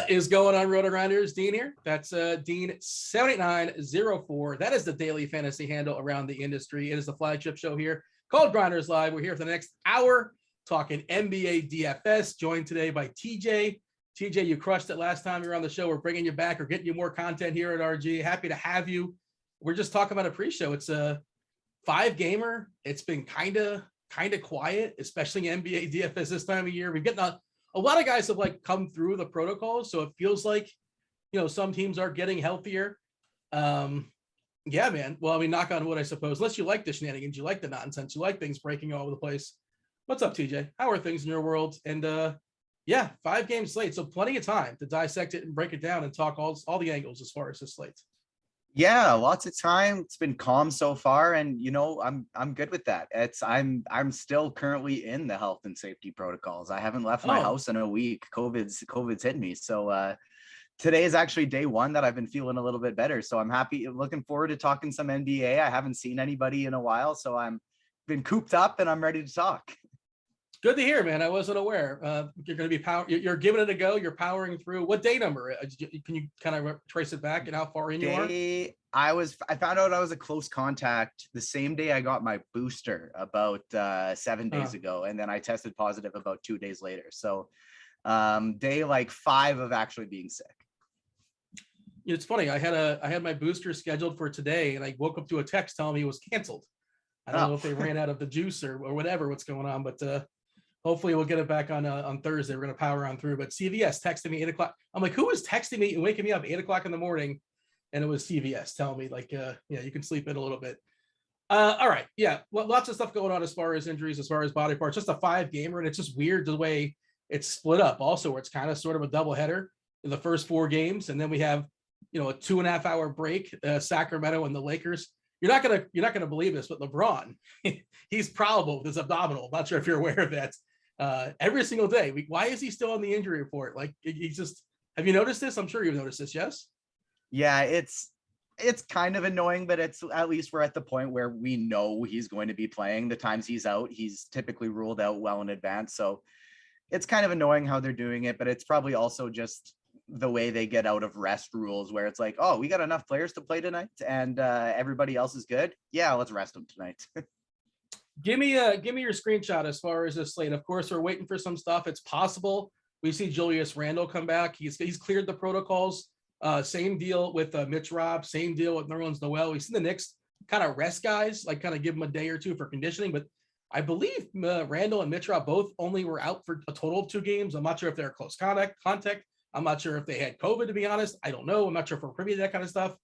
What is going on, Rotogrinders? Dean here. That's Dean78904. That is the daily fantasy handle around the industry. It is the flagship show here called Grinderslive. We're here for the next hour talking NBA DFS, joined today by TJ. TJ, you crushed it last time you were on the show. We're bringing you back. We're getting you more content here at RG. Happy to have you. We're just talking about a pre-show. It's a 5-gamer. It's been kind of quiet, especially in NBA DFS this time of year. We're getting a lot of guys have come through the protocols, so it feels like, some teams are getting healthier. Yeah, man. Well, I mean, knock on wood, I suppose. Unless you like the shenanigans, you like the nonsense, you like things breaking all over the place. What's up, TJ? How are things in your world? And yeah, 5-game slate, so plenty of time to dissect it and break it down and talk all the angles as far as the slate. Yeah, lots of time. It's been calm so far, and I'm good with that. I'm still currently in the health and safety protocols. I haven't left my house in a week. COVID's hit me. So today is actually day one that I've been feeling a little bit better. So I'm happy, looking forward to talking some NBA. I haven't seen anybody in a while, so I'm been cooped up and I'm ready to talk. Good to hear, man. I wasn't aware. You're going to be you're giving it a go. You're powering through. What day number? Can you kind of trace it back and how far in you are? I found out I was a close contact the same day I got my booster about 7 days ago, and then I tested positive about 2 days later. So day 5 of actually being sick. It's funny. I had my booster scheduled for today, and I woke up to a text telling me it was canceled. I don't know if they ran out of the juice or whatever, what's going on, but hopefully we'll get it back on Thursday. We're going to power on through. But CVS texted me 8 o'clock. I'm like, who is texting me and waking me up 8 o'clock in the morning? And it was CVS telling me you can sleep in a little bit. All right. Yeah. Lots of stuff going on as far as injuries, as far as body parts, just a 5-gamer. And it's just weird the way it's split up also, where it's kind of sort of a doubleheader in the first 4 games. And then we have, a 2.5-hour break, Sacramento and the Lakers. You're not gonna believe this, but LeBron, he's probable with his abdominal. I'm not sure if you're aware of that. Every single day. Why is he still on the injury report? He's just. Have you noticed this? I'm sure you've noticed this. Yes. Yeah, it's kind of annoying, but it's at least we're at the point where we know he's going to be playing. The times he's out, he's typically ruled out well in advance. So it's kind of annoying how they're doing it, but it's probably also just the way they get out of rest rules, where it's like, oh, we got enough players to play tonight and everybody else is good. Yeah, let's rest them tonight. Give me your screenshot as far as this slate. Of course, we're waiting for some stuff. It's possible we see Julius Randle come back. He's cleared the protocols. Same deal with Mitch Robb. Same deal with Nerlens Noel. We've seen the Knicks kind of rest guys, kind of give them a day or two for conditioning. But I believe Randle and Mitch Robb both only were out for a total of 2 games. I'm not sure if they're close contact. I'm not sure if they had COVID, to be honest. I don't know. I'm not sure if we're privy to that kind of stuff.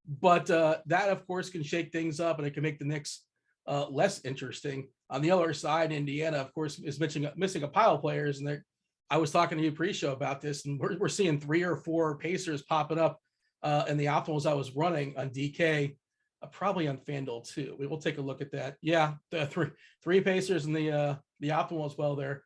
But that, of course, can shake things up, and it can make the Knicks less interesting. On the other side, Indiana, of course, is missing a pile of players. And I was talking to you pre-show about this, and we're seeing 3 or 4 Pacers popping up in the optimals I was running on DK, probably on FanDuel too. We will take a look at that. Yeah, the three Pacers in the optimal as well there.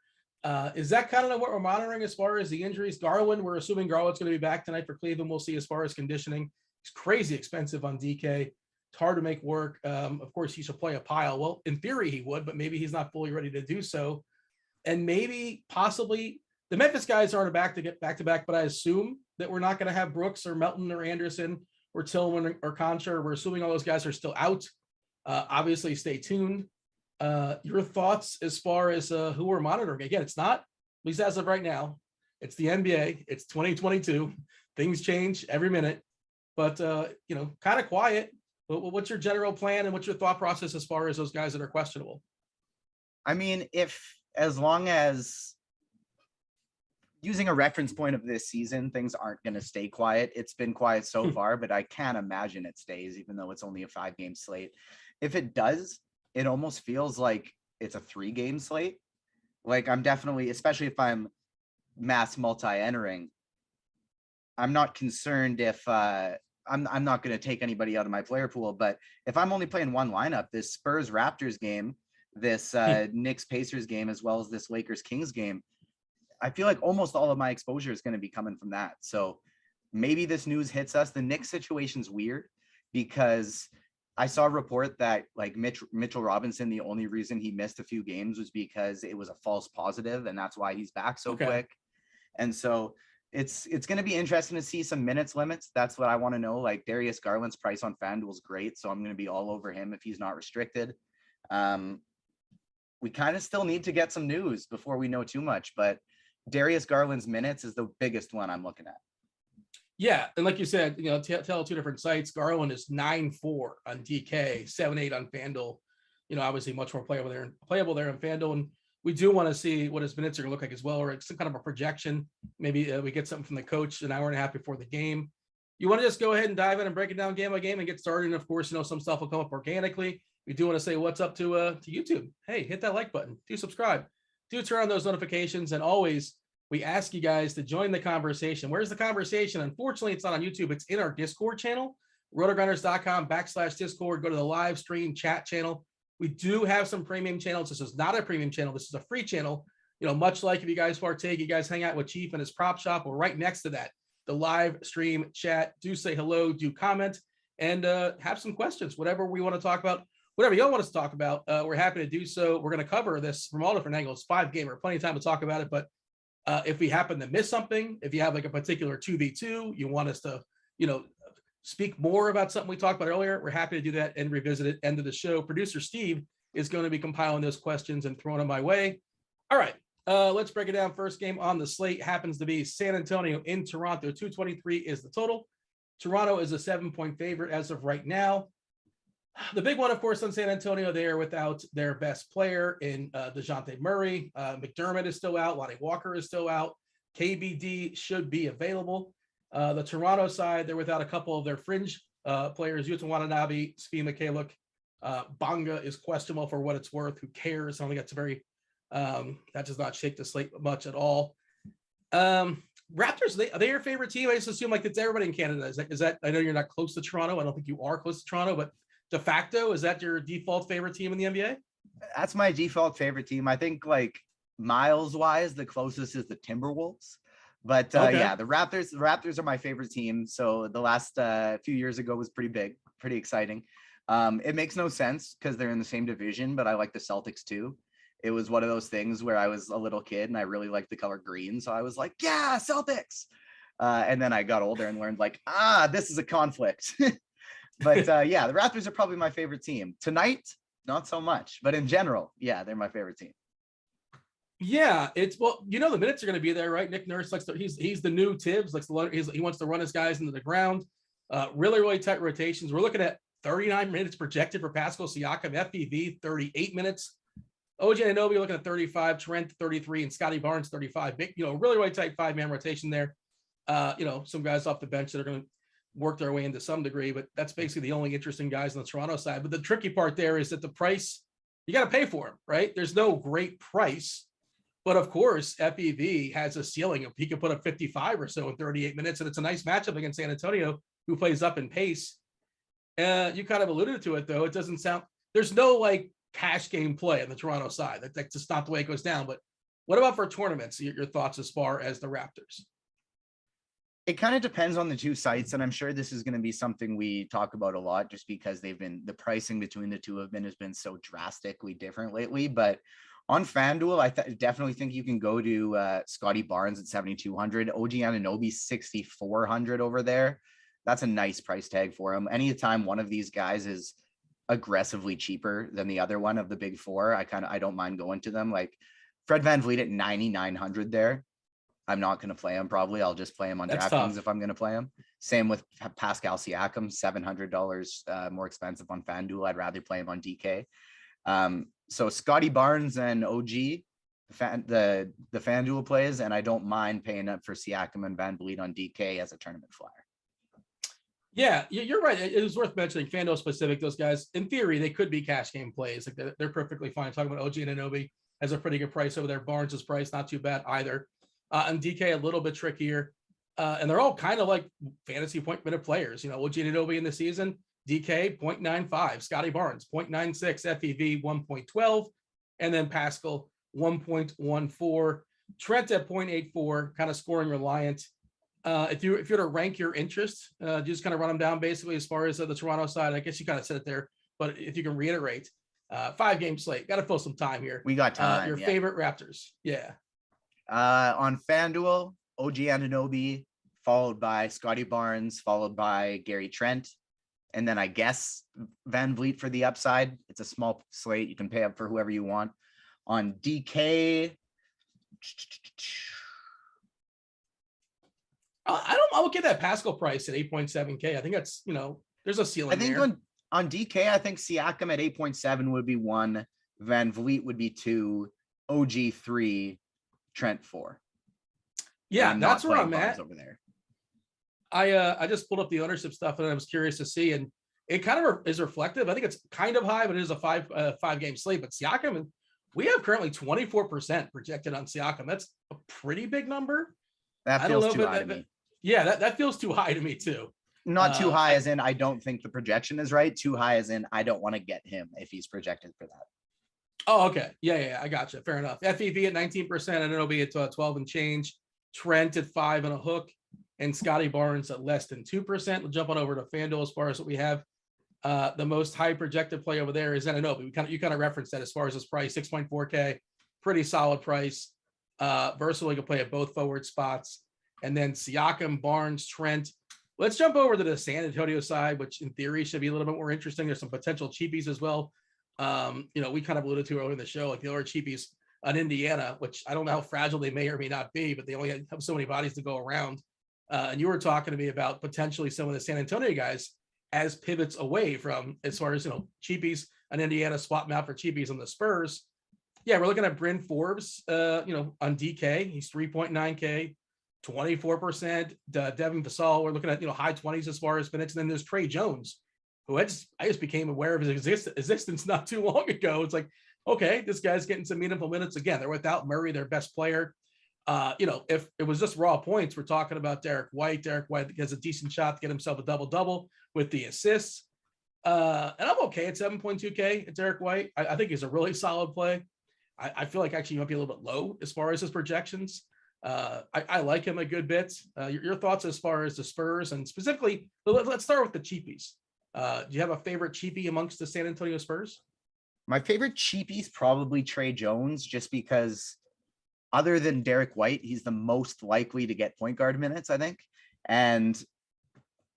Is that kind of what we're monitoring as far as the injuries? Garland, we're assuming Garland's going to be back tonight for Cleveland. We'll see as far as conditioning. It's crazy expensive on DK. It's hard to make work. Of course, he should play a pile. Well, in theory he would, but maybe he's not fully ready to do so. And maybe possibly the Memphis guys aren't back to back, but I assume that we're not going to have Brooks or Melton or Anderson or Tillman or Concha. We're assuming all those guys are still out. Obviously, stay tuned. Your thoughts as far as who we're monitoring? Again, it's not, at least as of right now, it's the NBA. It's 2022. Things change every minute, but kind of quiet. What's your general plan and what's your thought process as far as those guys that are questionable? I mean, as long as using a reference point of this season, things aren't going to stay quiet. It's been quiet so far, but I can't imagine it stays, even though it's only a 5-game slate. If it does, it almost feels like it's a 3-game slate. I'm definitely, especially if I'm mass multi-entering, I'm not concerned if I'm not going to take anybody out of my player pool, but if I'm only playing one lineup, this Spurs Raptors game, this Knicks Pacers game, as well as this Lakers Kings game, I feel like almost all of my exposure is going to be coming from that. So maybe this news hits us. The Knicks situation's weird because I saw a report that Mitchell Robinson, the only reason he missed a few games was because it was a false positive, and that's why he's back so quick. And so it's going to be interesting to see some minutes limits. That's what I want to know. Like Darius Garland's price on FanDuel is great, so I'm going to be all over him if he's not restricted. We kind of still need to get some news before we know too much, but Darius Garland's minutes is the biggest one I'm looking at. Yeah, and like you said, tell two different sites. Garland is 9-4 on DK, 7-8 on FanDuel. Obviously much more playable there on FanDuel, and we do want to see what his minutes are going to look like as well, or some kind of a projection. Maybe we get something from the coach an hour and a half before the game. You want to just go ahead and dive in and break it down game by game and get started. And of course, some stuff will come up organically. We do want to say what's up to YouTube. Hey, hit that like button. Do subscribe. Do turn on those notifications. And always, we ask you guys to join the conversation. Where's the conversation? Unfortunately, it's not on YouTube. It's in our Discord channel, rotogrinders.com/Discord. Go to the live stream chat channel. We do have some premium channels. This is not a premium channel. This is a free channel. Much like if you guys partake, you guys hang out with Chief and his prop shop. We're right next to that, the live stream chat. Do say hello, do comment, and have some questions. Whatever we want to talk about, whatever y'all want us to talk about, we're happy to do so. We're going to cover this from all different angles. 5-gamer, plenty of time to talk about it. But if we happen to miss something, if you have like a particular 2v2, you want us to, speak more about something we talked about earlier, we're happy to do that and revisit it. End of the show. Producer Steve is going to be compiling those questions and throwing them my way. All right, let's break it down. First game on the slate happens to be San Antonio in Toronto. 223 is the total. Toronto is a 7-point favorite as of right now. The big one, of course, on San Antonio, they are without their best player in DeJounte Murray. McDermott is still out. Lonnie Walker is still out. KBD should be available. The Toronto side, they're without a couple of their fringe players, Yuta Watanabe, Svi Mikhailiuk. Bonga is questionable for what it's worth. Who cares? I don't think that's that does not shake the slate much at all. Raptors, are they your favorite team? I just assume like it's everybody in Canada. Is that, I know you're not close to Toronto. I don't think you are close to Toronto, but de facto, is that your default favorite team in the NBA? That's my default favorite team. I think like miles wise, the closest is the Timberwolves. But Okay. yeah, the Raptors are my favorite team. So the last few years ago was pretty big, pretty exciting. It makes no sense because they're in the same division, but I like the Celtics too. It was one of those things where I was a little kid and I really liked the color green. So I was like, yeah, Celtics. And then I got older and learned like, this is a conflict. But yeah, the Raptors are probably my favorite team. Tonight, not so much. But in general, yeah, they're my favorite team. Yeah, the minutes are going to be there, right? Nick Nurse he's the new Tibbs, he wants to run his guys into the ground. Really, really tight rotations. We're looking at 39 minutes projected for Pascal Siakam, FPV 38 minutes. OG Anunoby looking at 35, Trent 33, and Scotty Barnes 35. Big, really, really tight 5-man rotation there. Some guys off the bench that are going to work their way into some degree, but that's basically the only interesting guys on the Toronto side. But the tricky part there is that the price, you got to pay for him, right? There's no great price. But of course, FEV has a ceiling of he could put up 55 or so in 38 minutes, and it's a nice matchup against San Antonio, who plays up in pace. You kind of alluded to it, though. It doesn't sound there's no like cash game play on the Toronto side. That's just not the way it goes down. But what about for tournaments? Your thoughts as far as the Raptors? It kind of depends on the two sites, and I'm sure this is going to be something we talk about a lot, just because the pricing between the two has been so drastically different lately. But on FanDuel, I definitely think you can go to Scotty Barnes at 7,200, OG Anunoby 6,400 over there. That's a nice price tag for him. Anytime one of these guys is aggressively cheaper than the other one of the big four, I don't mind going to them. Like Fred VanVleet at 9,900 there. I'm not going to play him. Probably I'll just play him on DraftKings if I'm going to play him. Same with Pascal Siakam, $700 more expensive on FanDuel. I'd rather play him on DK. So Scotty Barnes and OG, the FanDuel plays, and I don't mind paying up for Siakam and VanVleet on DK as a tournament flyer. Yeah, you're right. It was worth mentioning FanDuel specific. Those guys, in theory, they could be cash game plays. Like they're perfectly fine. Talking about OG and Anunoby has a pretty good price over there. Barnes' price not too bad either. And DK a little bit trickier. And they're all kind of like fantasy point minute players. OG Anunoby in the season, DK 0.95, Scotty Barnes 0.96, FEV 1.12, and then Pascal 1.14. Trent at 0.84, kind of scoring reliant. If you were to rank your interest, just kind of run them down basically as far as the Toronto side. I guess you kind of said it there, but if you can reiterate, 5-game slate, got to fill some time here. We got time. Your favorite Raptors, yeah. On FanDuel, OG Anunoby, followed by Scotty Barnes, followed by Gary Trent. And then I guess Van Vliet for the upside. It's a small slate. You can pay up for whoever you want. On DK, I'll get that Pascal price at 8.7K. I think that's, there's a ceiling I think there. on DK, I think Siakam at 8.7 would be 1, Van Vliet would be 2, OG 3, Trent 4. Yeah, that's where I'm at over there. I just pulled up the ownership stuff and I was curious to see, and it kind of is reflective. I think it's kind of high, but it is a five game slate. But Siakam, we have currently 24% projected on Siakam. That's a pretty big number. That feels too high to me. Yeah, that feels too high to me too. Not too high as in I don't think the projection is right. Too high as in I don't want to get him if he's projected for that. Oh, okay. Yeah, I got you. Fair enough. FEV at 19%, and it'll be at 12 and change. Trent at 5 and a hook, and Scotty Barnes at less than 2%. We'll jump on over to FanDuel as far as what we have. The most high projected play over there is Anunoby. You kind of referenced that as far as this price, 6.4K, pretty solid price. Versatile, you can play at both forward spots. And then Siakam, Barnes, Trent. Let's jump over to the San Antonio side, which in theory should be a little bit more interesting. There's some potential cheapies as well. We kind of alluded to earlier in the show, like the other cheapies on Indiana, which I don't know how fragile they may or may not be, but they only have so many bodies to go around. And you were talking to me about potentially some of the San Antonio guys as pivots away from, as far as, cheapies on Indiana, swap them out for cheapies on the Spurs. Yeah, we're looking at Bryn Forbes, on DK. He's 3.9K. 24%. Devin Vassell, we're looking at high 20s as far as minutes. And then there's Trey Jones, who I just became aware of his existence not too long ago. It's like, okay, this guy's getting some meaningful minutes again. They're without Murray, their best player. If it was just raw points, we're talking about Derek White. Derek White has a decent shot to get himself a double-double with the assists. And I'm okay at 7.2K at Derek White. I think he's a really solid play. I feel like actually he might be a little bit low as far as his projections. I like him a good bit. Your thoughts as far as the Spurs, and specifically, let's start with the cheapies. Do you have a favorite cheapie amongst the San Antonio Spurs? My favorite cheapie is probably Trey Jones, just because other than Derek White, he's the most likely to get point guard minutes, I think. And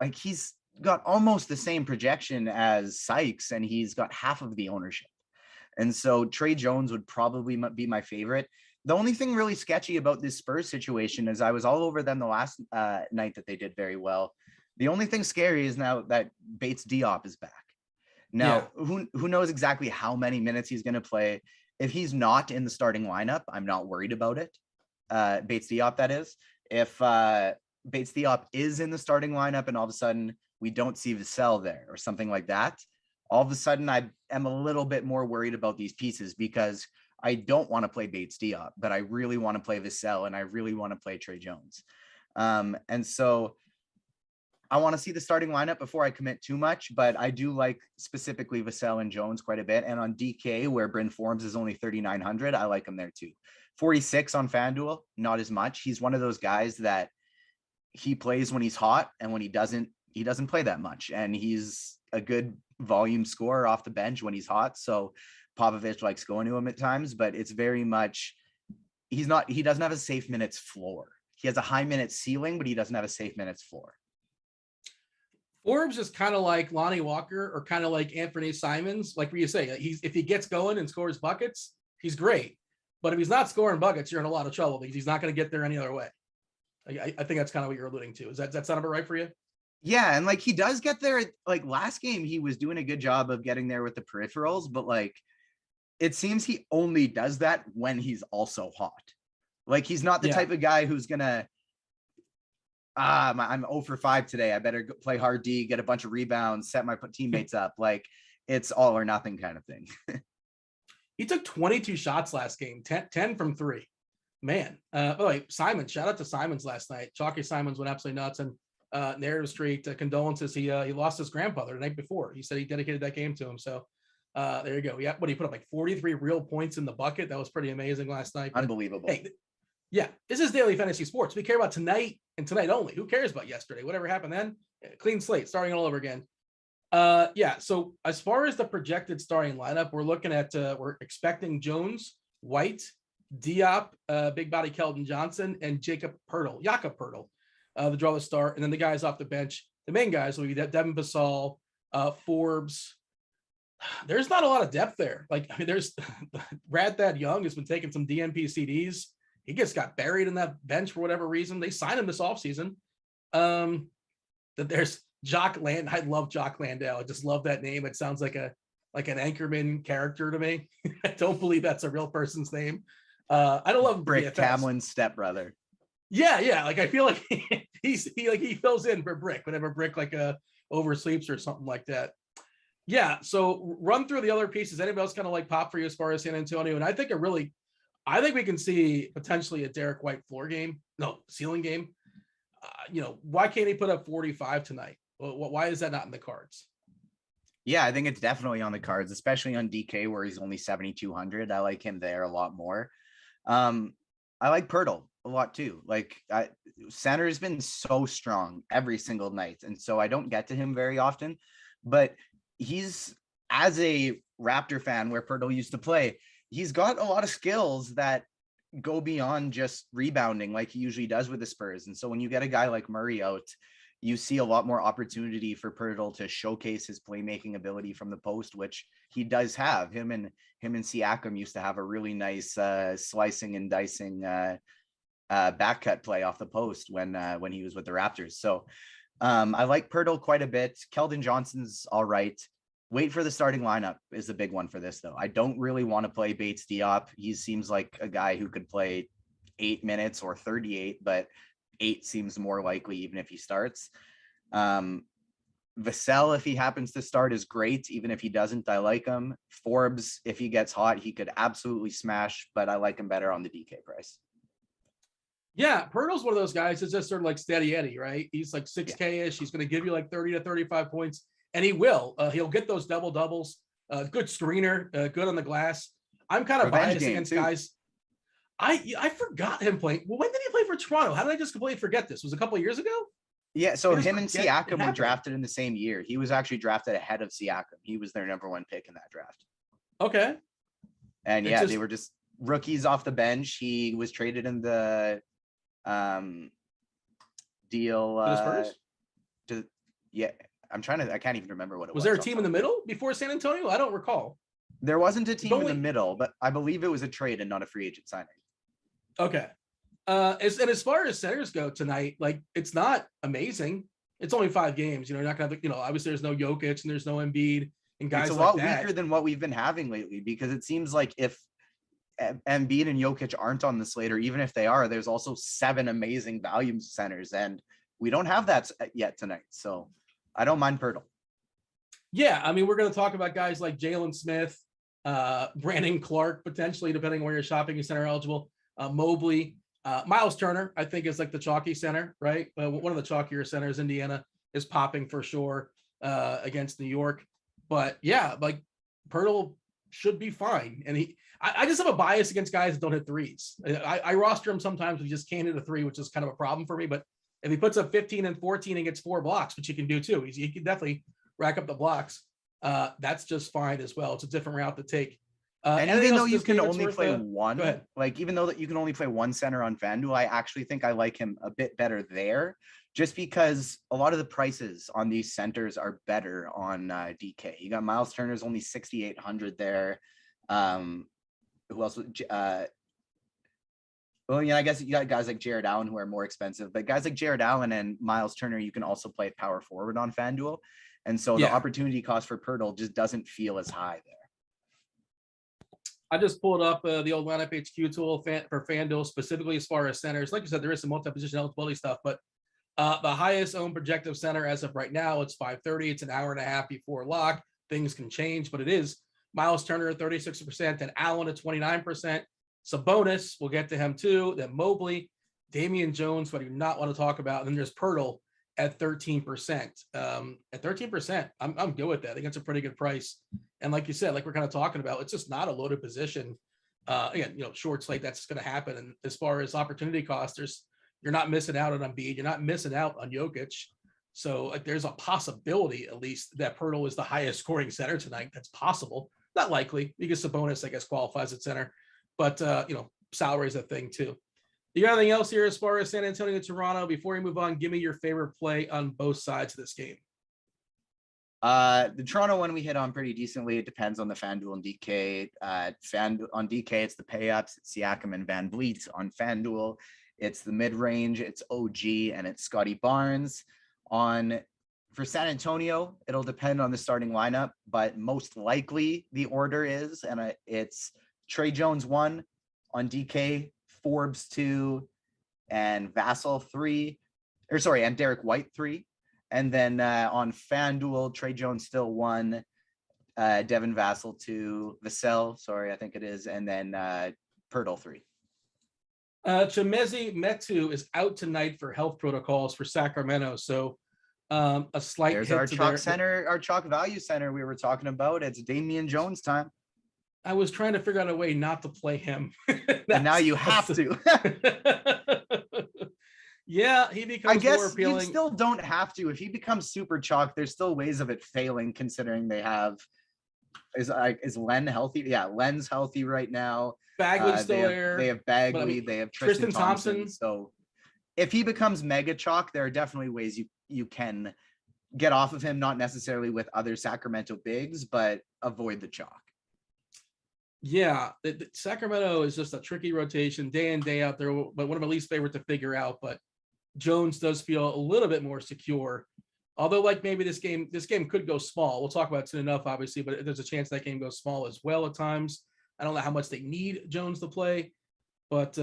like he's got almost the same projection as Sykes, and he's got half of the ownership. And so Trey Jones would probably be my favorite. The only thing really sketchy about this Spurs situation is I was all over them the last night that they did very well. The only thing scary is now that Bates Diop is back. Now, who knows exactly how many minutes he's going to play. If he's not in the starting lineup, I'm not worried about it. Bates Diop, that is. If Bates Diop is in the starting lineup and all of a sudden we don't see Vassell there or something like that, all of a sudden I am a little bit more worried about these pieces, because I don't want to play Bates Diop, but I really want to play Vassell and I really want to play Trey Jones. And so I want to see the starting lineup before I commit too much, but I do like specifically Vassell and Jones quite a bit. And on DK, where Bryn Forbes is only 3,900, I like him there too. 46 on FanDuel, not as much. He's one of those guys that he plays when he's hot, and when he doesn't play that much. And he's a good volume scorer off the bench when he's hot. So Popovich likes going to him at times, but it's very much, he doesn't have a safe minutes floor. He has a high minutes ceiling, but he doesn't have a safe minutes floor. Forbes is kind of like Lonnie Walker, or kind of like Anthony Simons. Like where you say, if he gets going and scores buckets, he's great. But if he's not scoring buckets, you're in a lot of trouble, because he's not going to get there any other way. I think that's kind of what you're alluding to. Does that sound about right for you? Yeah, and like he does get there. Like last game, he was doing a good job of getting there with the peripherals, but like it seems he only does that when he's also hot. Like he's not the type of guy who's gonna, I'm 0 for 5 today, I better play hard D, get a bunch of rebounds, set my teammates up. Like it's all or nothing kind of thing. He took 22 shots last game, 10 from 3. Man, Simons, shout out to Simons last night. Chalky Simons went absolutely nuts. And Narrative Street, condolences. He lost his grandfather the night before. He said he dedicated that game to him. So there you go. Yeah, he put up like 43 real points in the bucket. That was pretty amazing last night. But, unbelievable. Hey, yeah, this is daily fantasy sports. We care about tonight and tonight only. Who cares about yesterday? Whatever happened then, clean slate, starting all over again. So as far as the projected starting lineup, we're looking at we're expecting Jones, White, Diop, big body Keldon Johnson, and Jakob Pertl, the draw the start. And then the guys off the bench, the main guys will be Devin Vassell, Forbes. There's not a lot of depth there. Like, I mean, there's Brad Thad Young has been taking some DNP CDs. He just got buried in that bench for whatever reason. They signed him this offseason. That there's Jock Land. I love Jock Landale. I just love that name. It sounds like an Anchorman character to me. I don't believe that's a real person's name. I don't love Brick BFS. Camlin's stepbrother. Yeah. Like, I feel like he fills in for Brick whenever Brick oversleeps or something like that. Yeah. So run through the other pieces. Anybody else kind of like pop for you as far as San Antonio? And I think we can see potentially a Derek White ceiling game. Why can't he put up 45 tonight? Why is that not in the cards? Yeah, I think it's definitely on the cards, especially on DK where he's only 7,200. I like him there a lot more. I like Pirtle a lot too. Like, center has been so strong every single night, and so I don't get to him very often. But he's, as a Raptor fan where Pirtle used to play, he's got a lot of skills that go beyond just rebounding like he usually does with the Spurs. And so when you get a guy like Murray out, you see a lot more opportunity for Pirtle to showcase his playmaking ability from the post, which he does have. Him and Siakam used to have a really nice slicing and dicing back cut play off the post when he was with the Raptors. So I like Pirtle quite a bit. Keldon Johnson's all right. Wait for the starting lineup is the big one for this, though. I don't really want to play Bates Diop. He seems like a guy who could play 8 minutes or 38, but 8 seems more likely even if he starts. Vassell, if he happens to start, is great. Even if he doesn't, I like him. Forbes, if he gets hot, he could absolutely smash, but I like him better on the DK price. Yeah, Pirtle's one of those guys that's just sort of like steady Eddie, right? He's like 6K-ish. He's going to give you like 30 to 35 points. And he will. He'll get those double doubles. Good screener, good on the glass. I'm kind of biased against guys. I forgot him playing. Well, when did he play for Toronto? How did I just completely forget this? Was it a couple of years ago? Yeah, so him and Siakam were drafted in the same year. He was actually drafted ahead of Siakam. He was their number 1 pick in that draft. Okay. And yeah, they were just rookies off the bench. He was traded in the deal. To the Spurs? I can't even remember what it was. Was there a team in the middle before San Antonio? I don't recall. There wasn't a team in the middle, but I believe it was a trade and not a free agent signing. Okay. As far as centers go tonight, like, it's not amazing. It's only 5 games. You're not going to have, obviously there's no Jokic and there's no Embiid and guys like that. It's a lot weaker than what we've been having lately, because it seems like if Embiid and Jokic aren't on the slate, or even if they are, there's also 7 amazing value centers, and we don't have that yet tonight. So I don't mind Pirtle. Yeah, I mean, we're going to talk about guys like Jalen Smith, Brandon Clark, potentially, depending on where you're shopping, is center eligible. Mobley, Miles Turner, I think, is like the chalky center, right? One of the chalkier centers. Indiana is popping for sure against New York. But yeah, like, Pirtle should be fine. And I just have a bias against guys that don't hit threes. I roster him sometimes. We just can't hit a 3, which is kind of a problem for me. But if he puts up 15 and 14 and gets 4 blocks, which he can do too, he can definitely rack up the blocks. That's just fine as well. It's a different route to take. And even though you can only play one, even though that you can only play one center on FanDuel, I actually think I like him a bit better there, just because a lot of the prices on these centers are better on DK. You got Miles Turner's only 6,800 there. Who else? Well, yeah, I guess you got guys like Jared Allen who are more expensive, but guys like Jared Allen and Miles Turner, you can also play at power forward on FanDuel. And so the opportunity cost for Pirtle just doesn't feel as high there. I just pulled up the old lineup HQ tool for FanDuel, specifically as far as centers. Like you said, there is some multi-position eligibility stuff, but the highest owned projected center as of right now, it's 5:30. It's an hour and a half before lock. Things can change, but it is Miles Turner at 36% and Allen at 29%. Sabonis, we'll get to him too. Then Mobley, Damian Jones, what I do not want to talk about. And then there's Pirtle at 13%. At 13%, I'm good with that. I think that's a pretty good price. And like you said, like we're kind of talking about, it's just not a loaded position. Again, short slate, that's going to happen. And as far as opportunity cost, you're not missing out on Embiid. You're not missing out on Jokic. So like, there's a possibility, at least, that Pirtle is the highest scoring center tonight. That's possible. Not likely, because Sabonis, I guess, qualifies at center. But, salary is a thing too. Do you got anything else here as far as San Antonio, Toronto? Before we move on, give me your favorite play on both sides of this game. The Toronto one we hit on pretty decently. It depends on the FanDuel and DK. On DK, it's the pay-ups. It's Siakam and Van Vliet. On FanDuel, it's the mid-range. It's OG and it's Scotty Barnes. For San Antonio, it'll depend on the starting lineup, but most likely the order is, and it's Trey Jones 1 on DK, Forbes 2, and Vassell 3, and Derek White 3. And then on FanDuel, Trey Jones still 1, Devin Vassell 2, Vassell, I think it is, and then Pirtle 3. Chimezie Metu is out tonight for health protocols for Sacramento, so a slight There's hit our to chalk center, our chalk value center we were talking about. It's Damian Jones time. I was trying to figure out a way not to play him. And now you have to. Yeah, he becomes I guess more appealing. You still don't have to. If he becomes super chalk, there's still ways of it failing, considering they have is Len healthy? Yeah, Len's healthy right now. Bagley's still there. They have Bagley, they have Tristan Thompson. So if he becomes mega chalk, there are definitely ways you can get off of him, not necessarily with other Sacramento bigs, but avoid the chalk. Yeah, Sacramento is just a tricky rotation day in, day out there, but one of my least favorite to figure out. But Jones does feel a little bit more secure. Although, like, maybe this game could go small. We'll talk about it soon enough, obviously, but there's a chance that game goes small as well at times. I don't know how much they need Jones to play, but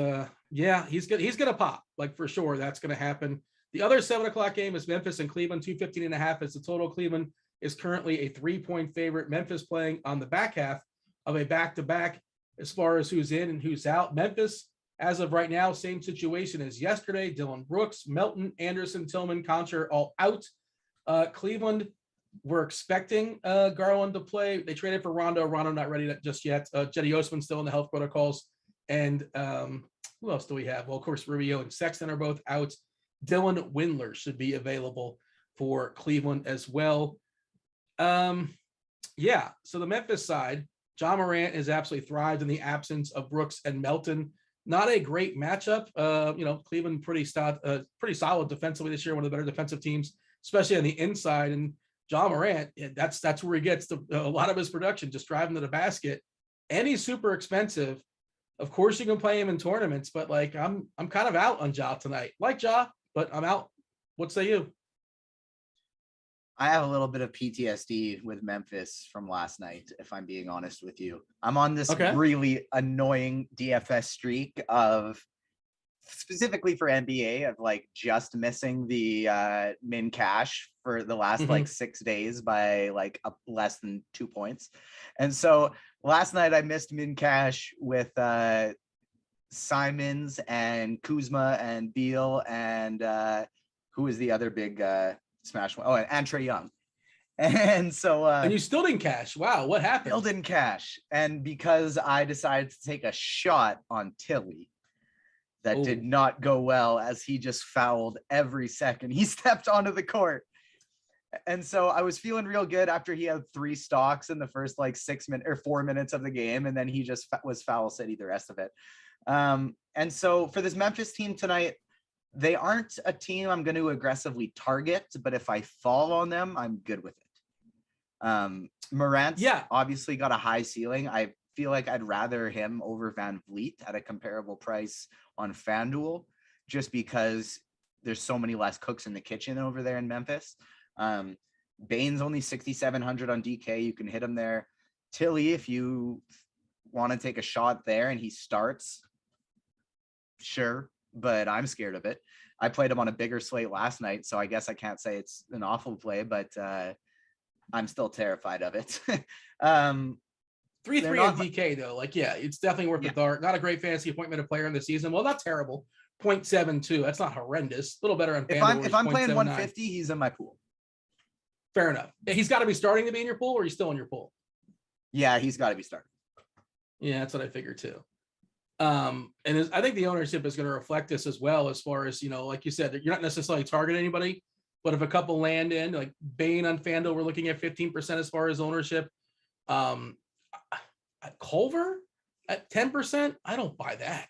yeah, he's gonna pop, like, for sure. That's gonna happen. The other 7:00 game is Memphis and Cleveland. 215.5 is the total. Cleveland is currently a 3-point favorite. Memphis playing on the back half of a back-to-back as far as who's in and who's out. Memphis, as of right now, same situation as yesterday. Dylan Brooks, Melton, Anderson, Tillman, Concher all out. Cleveland, we're expecting Garland to play. They traded for Rondo. Rondo not ready just yet. Jetty Osman still in the health protocols. And who else do we have? Well, of course, Rubio and Sexton are both out. Dylan Windler should be available for Cleveland as well. Yeah, so the Memphis side, John Morant has absolutely thrived in the absence of Brooks and Melton. Not a great matchup. Cleveland pretty solid defensively this year, one of the better defensive teams, especially on the inside. And John Morant, that's where he gets a lot of his production, just driving to the basket. And he's super expensive. Of course, you can play him in tournaments, but like I'm kind of out on Ja tonight. Like Ja, but I'm out. What say you? I have a little bit of PTSD with Memphis from last night, if I'm being honest with you. I'm on this really annoying DFS streak of, specifically for NBA, of like just missing the min cash for the last like 6 days by like less than 2 points. And so last night I missed min cash with Simons and Kuzma and Beal and who is the other big smash one? Oh, and Trae Young. And so and you still didn't cash. Wow, what happened? Still didn't cash. And because I decided to take a shot on Tilly, that did not go well, as he just fouled every second he stepped onto the court. And so I was feeling real good after he had 3 stocks in the first like 6 minutes or 4 minutes of the game, and then he just was foul city the rest of it. And so for this Memphis team tonight, they aren't a team I'm going to aggressively target, but if I fall on them, I'm good with it. Morant's obviously got a high ceiling. I feel like I'd rather him over Van Vliet at a comparable price on FanDuel, just because there's so many less cooks in the kitchen over there in Memphis. Bane's only 6,700 on DK. You can hit him there. Tilly, if you want to take a shot there and he starts, sure, but I'm scared of it. I played him on a bigger slate last night, so I guess I can't say it's an awful play, but I'm still terrified of it. 3-3 on DK though. Like, yeah, it's definitely worth the dart. Not a great fantasy appointment of player in the season. Well, not terrible. 0.72. That's not horrendous. A little better on if I'm playing 150, he's in my pool. Fair enough. He's got to be starting to be in your pool, or he's still in your pool? Yeah, he's got to be starting. Yeah, that's what I figured too. And I think the ownership is going to reflect this as well, as far as, like you said, you're not necessarily targeting anybody, but if a couple land in, like Bane on FanDuel, we're looking at 15% as far as ownership. Culver, At 10%, I don't buy that.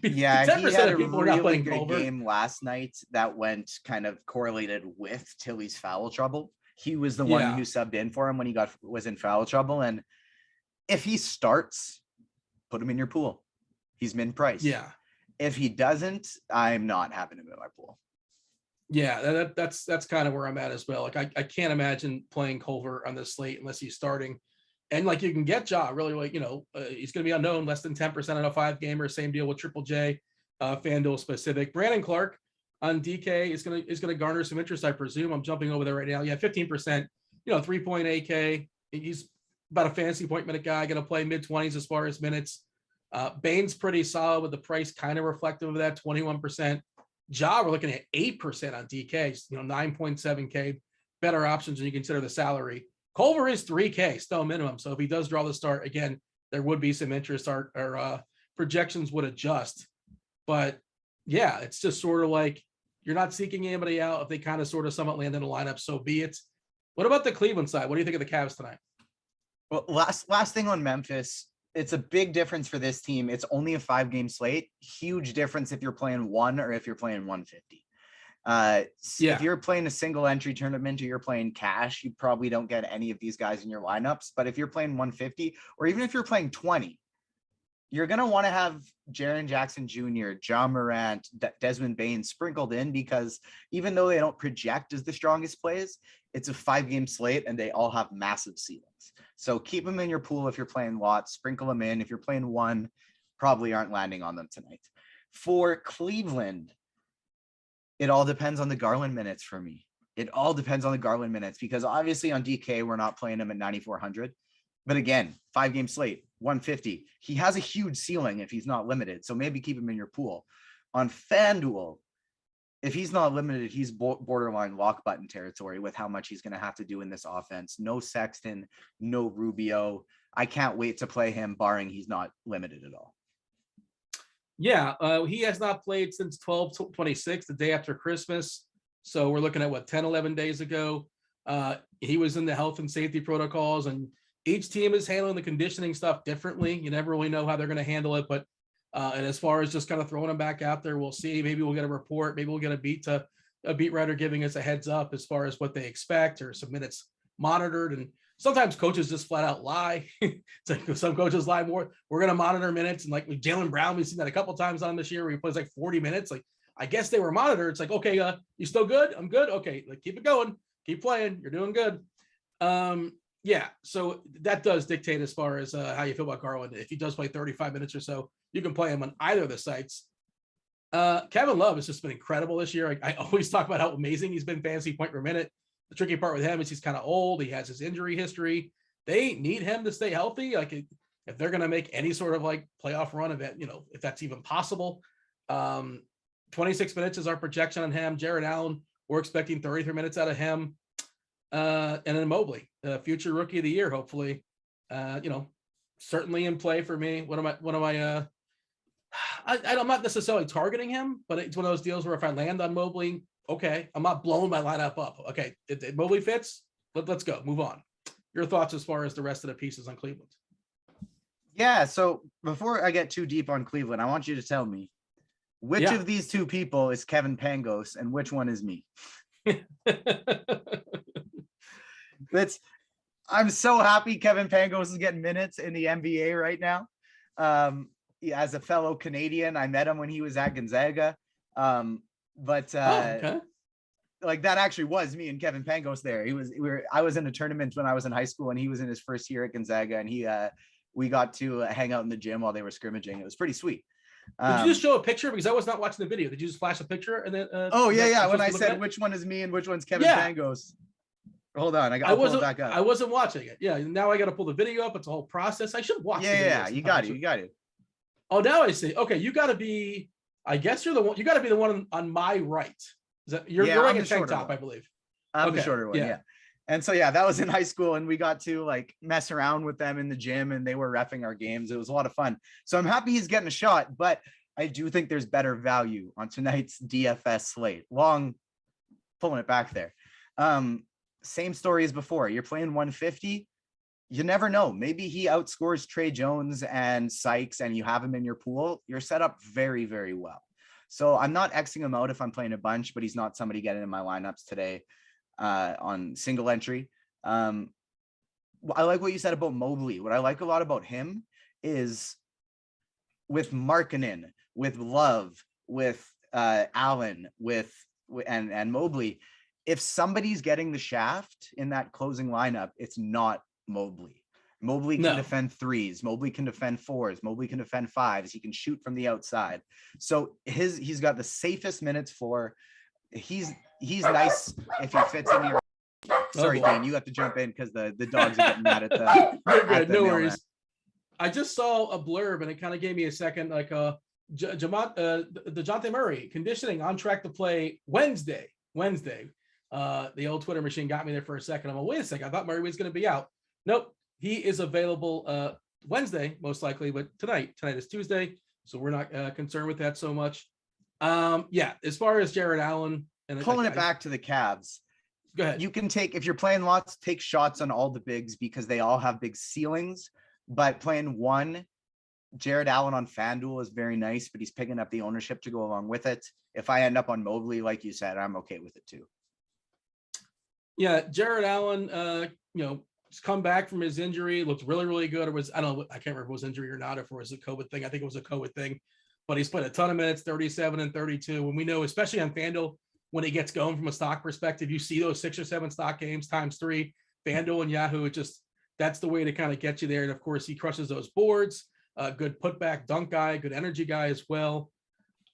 Yeah, he 10% had of a people are not really playing good Culver. game last night that went kind of correlated with Tilly's foul trouble. He was the one Yeah. who subbed in for him when he was in foul trouble. And if he starts, put him in your pool. He's min priced. Yeah. If he doesn't, I'm not having him in my pool. Yeah, that's kind of where I'm at as well. Like I can't imagine playing Culver on this slate unless he's starting. And like you can get Ja really, like, he's going to be unknown, less than 10% on a 5-gamer. Same deal with Triple J, FanDuel specific. Brandon Clark on DK is going to garner some interest, I presume. I'm jumping over there right now. Yeah, 15%. 3.8K. He's about a fantasy point minute guy. Going to play mid-20s as far as minutes. Bane's pretty solid with the price kind of reflective of that, 21%. Ja, we're looking at 8% on DK. 9.7K. Better options when you consider the salary. Culver is 3K, still minimum. So if he does draw the start, again, there would be some interest. Our projections would adjust. But yeah, it's just sort of like you're not seeking anybody out. If they kind of sort of somewhat land in a lineup, so be it. What about the Cleveland side? What do you think of the Cavs tonight? Well, last thing on Memphis, it's a big difference for this team. It's only a 5-game slate. Huge difference if you're playing 1 or if you're playing 150. If you're playing a single entry tournament or you're playing cash, you probably don't get any of these guys in your lineups. But if you're playing 150, or even if you're playing 20, you're going to want to have Jaren Jackson Jr., John Morant, Desmond Bain sprinkled in, because even though they don't project as the strongest plays, it's a 5-game slate and they all have massive ceilings. So keep them in your pool if you're playing lots, sprinkle them in. If you're playing 1, probably aren't landing on them tonight. For Cleveland, it all depends on the Garland minutes for me. It all depends on the Garland minutes, because obviously on DK, we're not playing him at 9,400. But again, 5-game slate, 150. He has a huge ceiling if he's not limited. So maybe keep him in your pool. On FanDuel, if he's not limited, he's borderline lock button territory with how much he's going to have to do in this offense. No Sexton, no Rubio. I can't wait to play him, barring he's not limited at all. Yeah, he has not played since 12/26, the day after Christmas. So we're looking at 10, 11 days ago. He was in the health and safety protocols, and each team is handling the conditioning stuff differently. You never really know how they're going to handle it. But and as far as just kind of throwing him back out there, we'll see. Maybe we'll get a report. Maybe we'll get a beat writer giving us a heads up as far as what they expect, or some minutes monitored. And sometimes coaches just flat out lie. It's like some coaches lie more. We're going to monitor minutes. And like with Jaylen Brown, we've seen that a couple times on this year where he plays like 40 minutes. Like, I guess they were monitored. It's like, okay, you still good? I'm good. Okay. Like, keep it going. Keep playing. You're doing good. Yeah. So that does dictate as far as how you feel about Garland. If he does play 35 minutes or so, you can play him on either of the sites. Kevin Love has just been incredible this year. I always talk about how amazing he's been fantasy point per minute. The tricky part with him is he's kind of old. He has his injury history. They need him to stay healthy. Like, if they're going to make any sort of like playoff run event, if that's even possible. 26 minutes is our projection on him. Jared Allen, we're expecting 33 minutes out of him. And then Mobley, future rookie of the year, hopefully. Certainly in play for me. I'm not necessarily targeting him, but it's one of those deals where if I land on Mobley, okay, I'm not blowing my lineup up. Okay, if Mobley fits, let's go, move on. Your thoughts as far as the rest of the pieces on Cleveland? Yeah, so before I get too deep on Cleveland, I want you to tell me which of these two people is Kevin Pangos and which one is me. I'm so happy Kevin Pangos is getting minutes in the NBA right now. As a fellow Canadian, I met him when he was at Gonzaga. Like that actually was me and Kevin Pangos there. I was in a tournament when I was in high school, and he was in his first year at Gonzaga, and we got to hang out in the gym while they were scrimmaging. It was pretty sweet. Did you just show a picture? Because I was not watching the video. Did you just flash a picture and then? When I said which one is me and which one's Kevin Pangos. Hold on, I pull it back up. I wasn't watching it. Yeah, now I got to pull the video up. It's a whole process. I should watch. Yeah, you got it. Oh, now I see. Okay, you got to be. I guess you're the one. You got to be the one on my right. Is that you're wearing a tank top, I believe. I'm the shorter one. Yeah. And so that was in high school, and we got to like mess around with them in the gym, and they were reffing our games. It was a lot of fun. So I'm happy he's getting a shot, but I do think there's better value on tonight's DFS slate. Long pulling it back there. Same story as before. You're playing 150. you never know. Maybe he outscores Trey Jones and Sykes and you have him in your pool. You're set up very, very well. So I'm not Xing him out if I'm playing a bunch, but he's not somebody getting in my lineups today on single entry. I like what you said about Mobley. What I like a lot about him is with Markkanen, with Love, with Allen, and Mobley, if somebody's getting the shaft in that closing lineup, it's not Mobley. Mobley can defend threes. Mobley can defend fours. Mobley can defend fives. He can shoot from the outside. So he's got the safest minutes for. He's nice if he fits in your. Sorry, Dane, you have to jump in because the dogs are getting mad at the. You're good, no worries. I just saw a blurb and it kind of gave me a second, like DeJounte Murray conditioning on track to play Wednesday. The old Twitter machine got me there for a second. I'm like, wait a second, I thought Murray was going to be out. Nope, he is available Wednesday most likely, but tonight is Tuesday, so we're not concerned with that so much. As far as Jared Allen and pulling it back to the Cavs. Go ahead. You can take, if you're playing lots, take shots on all the bigs because they all have big ceilings. But playing one, Jared Allen on FanDuel is very nice, but he's picking up the ownership to go along with it. If I end up on Mobley, like you said, I'm okay with it too. Yeah, Jared Allen, he's come back from his injury, looked really, really good. I can't remember if it was injury or not, if it was a COVID thing. I think it was a COVID thing, but he's played a ton of minutes, 37 and 32. And we know, especially on FanDuel, when he gets going from a stock perspective, you see those 6 or 7 stock games times 3, FanDuel and Yahoo. That's the way to kind of get you there. And of course, he crushes those boards. Good putback dunk guy, good energy guy as well.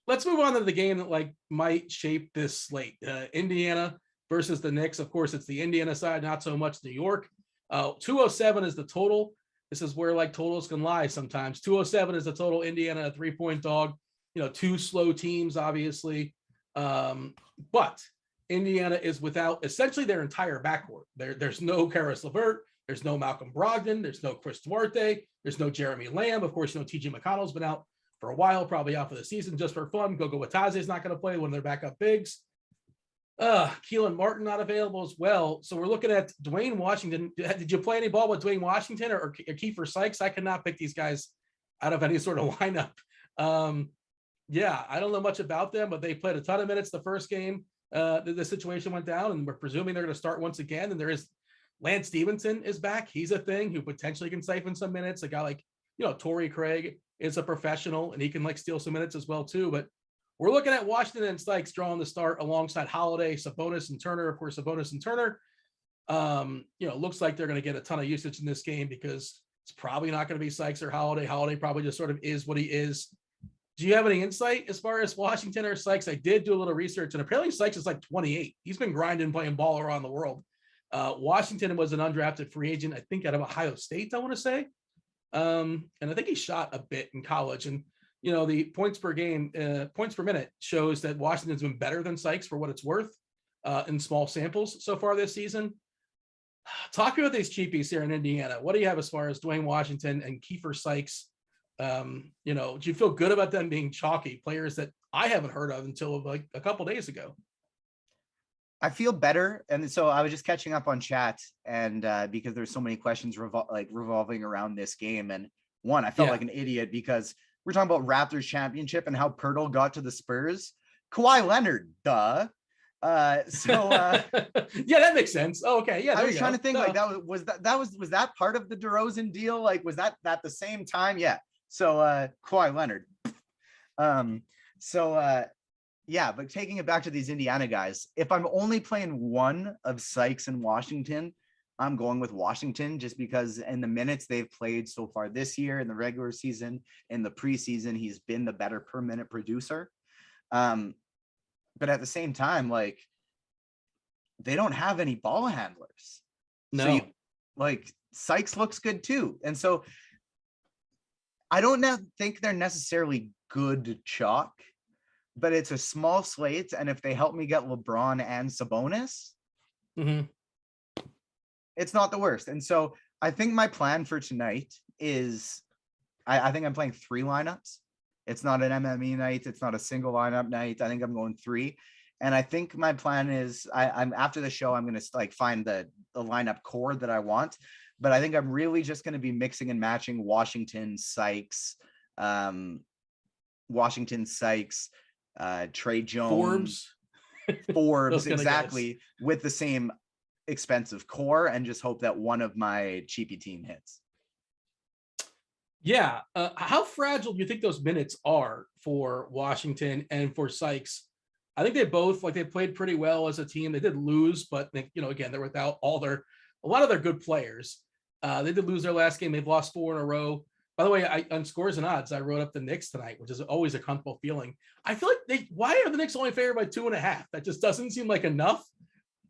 Let's move on to the game that might shape this slate. Indiana versus the Knicks. Of course, it's the Indiana side, not so much New York. 207 is the total. This is where totals can lie sometimes. 207 is the total. Indiana, a 3-point dog. 2 slow teams, obviously. But Indiana is without essentially their entire backcourt. There's no Karis LeVert. There's no Malcolm Brogdon. There's no Chris Duarte. There's no Jeremy Lamb. Of course, TJ McConnell's been out for a while, probably out for the season just for fun. Gogo Wataze is not going to play, one of their backup bigs. Keelan Martin not available as well. So we're looking at Dwayne Washington. Did you play any ball with Dwayne Washington or Kiefer Sykes? I cannot pick these guys out of any sort of lineup. I don't know much about them, but they played a ton of minutes the first game. The situation went down, and we're presuming they're going to start once again. And there is Lance Stevenson is back. He's a thing who potentially can siphon some minutes. A guy like, Torrey Craig is a professional and he can steal some minutes as well too. But we're looking at Washington and Sykes drawing the start alongside Holiday, Sabonis, and Turner. Of course, Sabonis and Turner, looks like they're going to get a ton of usage in this game because it's probably not going to be Sykes or Holiday. Holiday probably just sort of is what he is. Do you have any insight as far as Washington or Sykes? I did do a little research, and apparently Sykes is 28. He's been grinding, playing ball around the world. Washington was an undrafted free agent, I think, out of Ohio State, I want to say. And I think he shot a bit in college. And, the points per game, points per minute shows that Washington's been better than Sykes for what it's worth in small samples so far this season. Talk about these cheapies here in Indiana. What do you have as far as Dwayne Washington and Kiefer Sykes? Do you feel good about them being chalky players that I haven't heard of until a couple days ago? I feel better. And so I was just catching up on chat and because there's so many questions revolving around this game. And one, I felt like an idiot because we're talking about Raptors championship and how Pirtle got to the Spurs. Kawhi Leonard, duh. Yeah, that makes sense. Oh, okay. Yeah. I was trying to think was that part of the DeRozan deal? Was that at the same time? Yeah. So Kawhi Leonard. But taking it back to these Indiana guys, if I'm only playing one of Sykes and Washington, I'm going with Washington just because in the minutes they've played so far this year in the regular season, in the preseason, he's been the better per minute producer. But at the same time, they don't have any ball handlers. No. So Sykes looks good too. And so I don't think they're necessarily good chalk, but it's a small slate. And if they help me get LeBron and Sabonis, it's not the worst. And so I think my plan for tonight is I think I'm playing 3 lineups. It's not an MME night. It's not a single lineup night. I think I'm going 3. And I think my plan is I'm after the show, I'm going to find the lineup core that I want. but I think I'm really just going to be mixing and matching Washington, Sykes, Trey Jones, Forbes, exactly, with the same expensive core, and just hope that one of my cheapy team hits. Yeah. How fragile do you think those minutes are for Washington and for Sykes? I think they both, like, they played pretty well as a team. They did lose, but they, again, they're without a lot of their good players. They did lose their last game. They've lost 4 in a row. By the way, on Scores and Odds, I wrote up the Knicks tonight, which is always a comfortable feeling. I feel like why are the Knicks only favored by 2.5? That just doesn't seem like enough.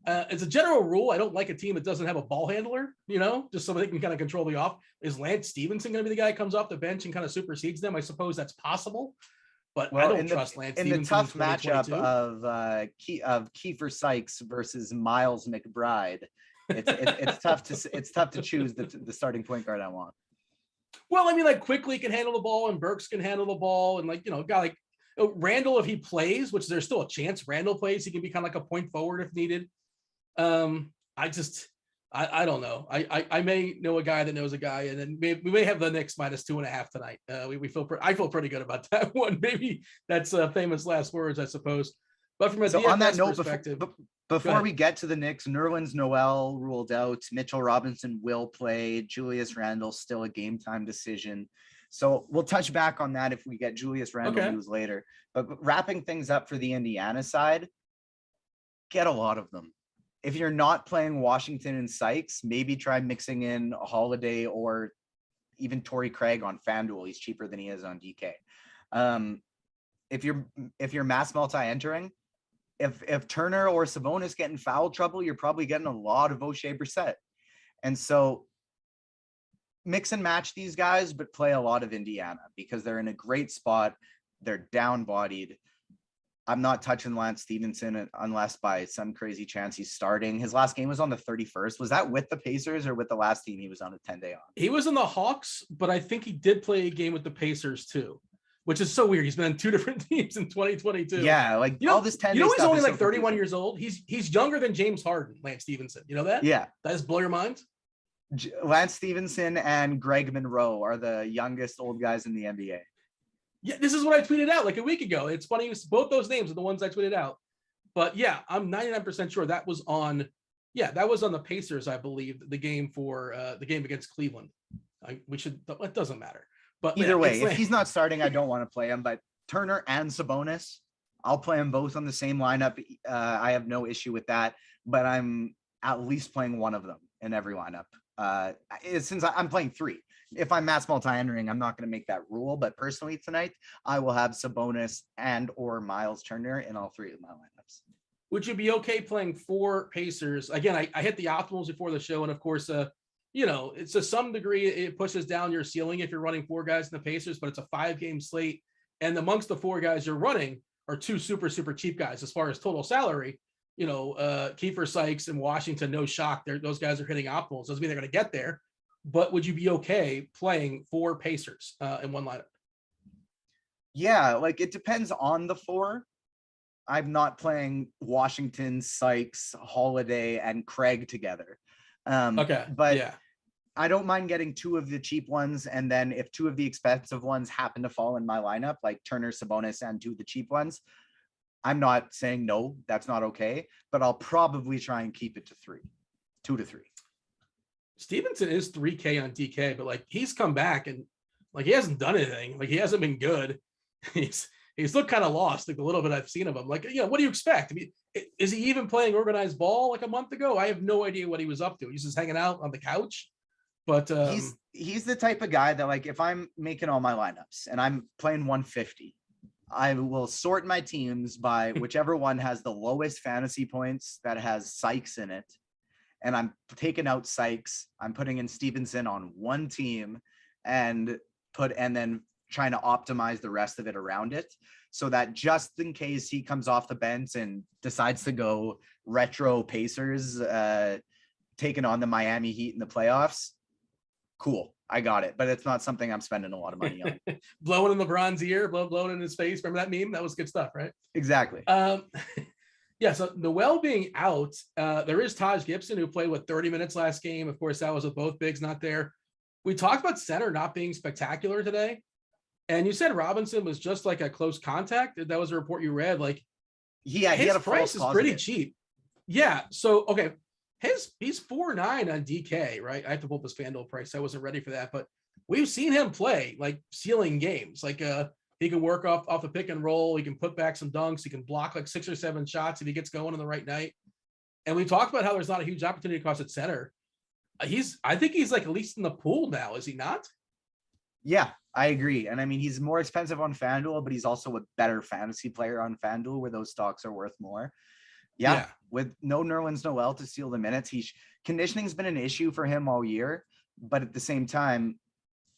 As a general rule, I don't like a team that doesn't have a ball handler, just so they can kind of control the off. Is Lance Stevenson going to be the guy who comes off the bench and kind of supersedes them? I suppose that's possible, but I don't trust Lance Stevenson. In the tough matchup of Kiefer Sykes versus Miles McBride, it's tough to choose the starting point guard I want. Well, I mean, like, Quickly can handle the ball and Burks can handle the ball, and a guy like Randall, if he plays, which there's still a chance Randall plays, he can be kind of like a point forward if needed. I don't know. I may know a guy that knows a guy, and then we may have the Knicks minus 2.5 tonight. I feel pretty good about that one. Maybe that's famous last words, I suppose. But from a DFS on that note, perspective, before we get to the Knicks, Nerlens Noel ruled out. Mitchell Robinson will play. Julius Randle still a game time decision. So we'll touch back on that if we get Julius Randle news later. But wrapping things up for the Indiana side, get a lot of them. If you're not playing Washington and Sykes, maybe try mixing in a Holiday or even Torrey Craig on FanDuel. He's cheaper than he is on DK. If you're mass multi-entering, if Turner or Sabonis get in foul trouble, you're probably getting a lot of O'Shea Brissett. And so mix and match these guys, but play a lot of Indiana because they're in a great spot. They're down-bodied. I'm not touching Lance Stevenson unless by some crazy chance he's starting. His last game was on the 31st. Was that with the Pacers or with the last team he was on a 10-day off? He was in the Hawks, but I think he did play a game with the Pacers too, which is so weird. He's been in 2 different teams in 2022. Yeah, like all this 10-day stuff. He's only like so 31 years old. He's younger than James Harden, Lance Stevenson. You know that? Yeah. That just blow your mind? Lance Stevenson and Greg Monroe are the youngest old guys in the NBA. Yeah, this is what I tweeted out like a week ago. It's funny, both those names are the ones I tweeted out. But yeah, I'm 99% sure that was on the Pacers, I believe, the game against Cleveland. It doesn't matter. But either way, if he's not starting, I don't want to play him. But Turner and Sabonis, I'll play them both on the same lineup. I have no issue with that. But I'm at least playing one of them in every lineup. Since I'm playing 3. If I'm mass multi-entering, I'm not going to make that rule. But personally tonight, I will have Sabonis and or Miles Turner in all 3 of my lineups. Would you be okay playing 4 Pacers? Again, I hit the optimals before the show. And of course, it's to some degree, it pushes down your ceiling if you're running 4 guys in the Pacers, but it's a 5-game slate. And amongst the 4 guys you're running are 2 super, super cheap guys as far as total salary. Kiefer Sykes and Washington, no shock. Those guys are hitting optimals. Doesn't mean they're going to get there. But would you be okay playing 4 Pacers in one lineup? Yeah, like it depends on the 4. I'm not playing Washington, Sykes, Holiday, and Craig together. But yeah, I don't mind getting 2 of the cheap ones. And then if 2 of the expensive ones happen to fall in my lineup, like Turner, Sabonis, and 2 of the cheap ones, I'm not saying no, that's not okay. But I'll probably try and keep it to 2 to 3. Stevenson is 3K on DK, but like he's come back and like he hasn't done anything. Like he hasn't been good. He's looked kind of lost. Like the little bit I've seen of him. Like, what do you expect? I mean, is he even playing organized ball like a month ago? I have no idea what he was up to. He's just hanging out on the couch. But he's the type of guy that, like, if I'm making all my lineups and I'm playing 150, I will sort my teams by whichever one has the lowest fantasy points that has Sykes in it. And I'm taking out Sykes. I'm putting in Stevenson on one team and then trying to optimize the rest of it around it so that just in case he comes off the bench and decides to go retro Pacers, taking on the Miami Heat in the playoffs, cool, I got it. But it's not something I'm spending a lot of money on. Blowing in LeBron's ear, blowing in his face. Remember that meme? That was good stuff, right? Exactly. Yeah, so Noel being out, there is Taj Gibson who played with 30 minutes last game. Of course, that was with both bigs not there. We talked about center not being spectacular today. And you said Robinson was just like a close contact. That was a report you read. Like, Yeah, he his had a false price is pretty positive. cheap. Yeah. So, okay. He's 4.9 on DK, right? I have to pull up his FanDuel price. I wasn't ready for that, but we've seen him play like ceiling games. Like, he can work off the pick and roll. He can put back some dunks. He can block like 6 or 7 shots if he gets going on the right night. And we talked about how there's not a huge opportunity cost at center. I think he's like at least in the pool now, is he not? Yeah, I agree. And I mean, he's more expensive on FanDuel, but he's also a better fantasy player on FanDuel where those stocks are worth more. Yeah. With no Nerlens Noel to steal the minutes, conditioning's been an issue for him all year, but at the same time,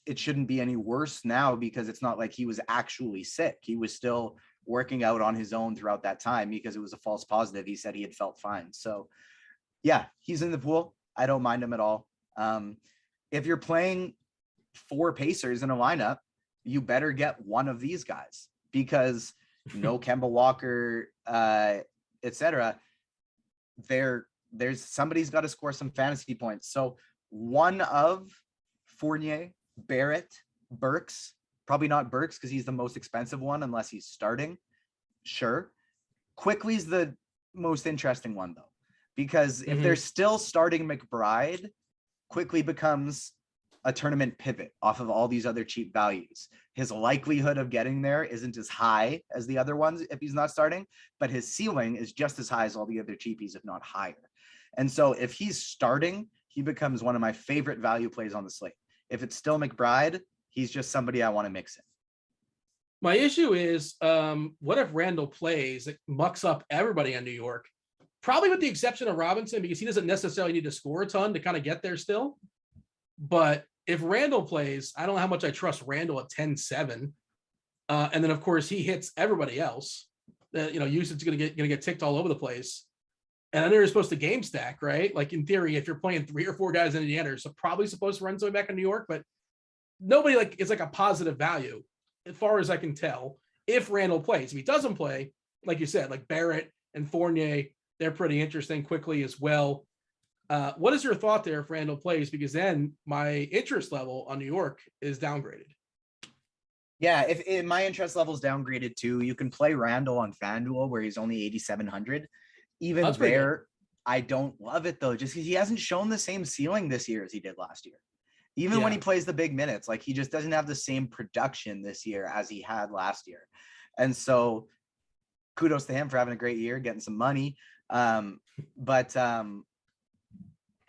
it shouldn't be any worse now because it's not like he was actually sick. He was still working out on his own throughout that time because it was a false positive. He said he had felt fine. So yeah, he's in the pool. I don't mind him at all. If you're playing 4 Pacers in a lineup, you better get one of these guys because Kemba Walker, etc. There's somebody's got to score some fantasy points. So one of Fournier, Barrett, Burks, probably not Burks because he's the most expensive one unless he's starting. Sure. Quickly's the most interesting one though, because if they're still starting McBride, Quickly becomes a tournament pivot off of all these other cheap values. His likelihood of getting there isn't as high as the other ones if he's not starting, but his ceiling is just as high as all the other cheapies, if not higher. And so if he's starting, he becomes one of my favorite value plays on the slate. If it's still McBride, he's just somebody I want to mix in. My issue is, what if Randall plays? It mucks up everybody in New York, probably with the exception of Robinson, because he doesn't necessarily need to score a ton to kind of get there still. But if Randall plays, I don't know how much I trust Randall at 10-7. And then, of course, he hits everybody else. Usage is going to get ticked all over the place. And I know you're supposed to game stack, right? Like in theory, if you're playing 3 or 4 guys in Indiana, you're probably supposed to run somebody back in New York, but nobody is like a positive value as far as I can tell. If Randall plays, if he doesn't play, like you said, like Barrett and Fournier, they're pretty interesting quickly as well. What is your thought there if Randall plays? Because then my interest level on New York is downgraded. Yeah, if my interest level is downgraded too, you can play Randall on FanDuel where he's only 8,700. Even there, I don't love it though, just because he hasn't shown the same ceiling this year as he did last year. Even when he plays the big minutes, like he just doesn't have the same production this year as he had last year. And so kudos to him for having a great year, getting some money. But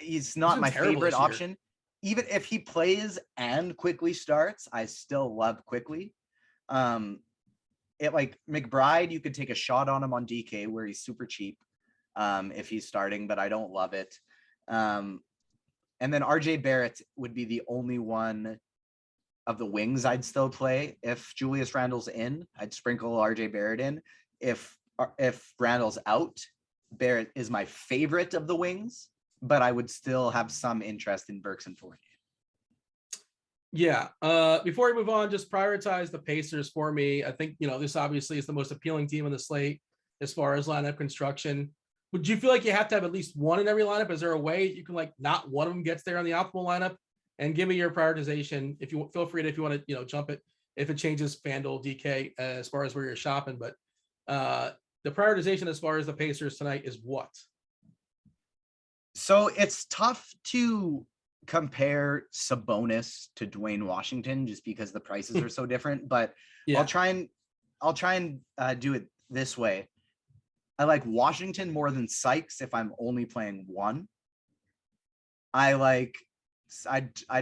he's not my favorite option. Even if he plays and Quickly starts, I still love Quickly. McBride, you could take a shot on him on DK where he's super cheap if he's starting, but I don't love it. And then RJ Barrett would be the only one of the wings I'd still play. If Julius Randle's in, I'd sprinkle RJ Barrett in. If Randle's out, Barrett is my favorite of the wings, but I would still have some interest in Burks and Fournier. Yeah. Before we move on, just prioritize the Pacers for me. I think, this obviously is the most appealing team on the slate as far as lineup construction. Would you feel like you have to have at least one in every lineup? Is there a way you can not one of them gets there on the optimal lineup? And give me your prioritization. If you feel free to, if you want to, jump it, if it changes FanDuel DK as far as where you're shopping, but the prioritization as far as the Pacers tonight is what? So it's tough to compare Sabonis to Dwayne Washington just because the prices are so different, but yeah. I'll try and do it this way. I like Washington more than Sykes if I'm only playing one. I'd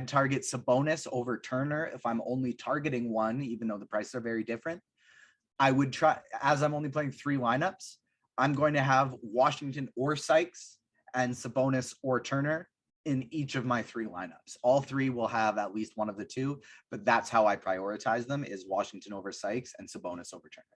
target Sabonis over Turner if I'm only targeting one, even though the prices are very different. I would try, as I'm only playing 3 lineups, I'm going to have Washington or Sykes and Sabonis or Turner in each of my 3 lineups. All 3 will have at least one of the 2, but that's how I prioritize them, is Washington over Sykes and Sabonis over Turner.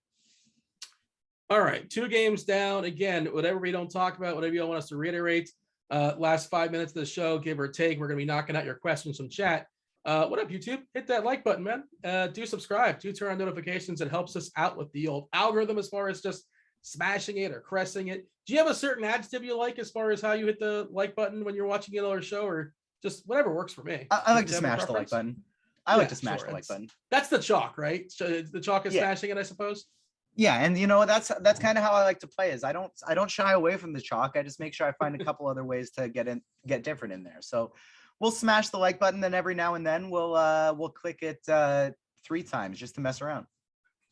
All right, 2 games down. Again, whatever we don't talk about, whatever you want us to reiterate, last 5 minutes of the show, give or take, we're going to be knocking out your questions from chat. What up, YouTube? Hit that like button, man. Do subscribe. Do turn on notifications. It helps us out with the old algorithm as far as just smashing it or caressing it. Do you have a certain adjective you like as far as how you hit the like button when you're watching another show, or just whatever works for me? I like Do to you have a smash the like preference? button. I like to smash Sure. the like button. That's the chalk, right? So the chalk is Yeah. smashing it, I suppose. Yeah, and that's kind of how I like to play. Is I don't shy away from the chalk. I just make sure I find a couple other ways to get different in there. So we'll smash the like button, then every now and then we'll click it 3 times just to mess around.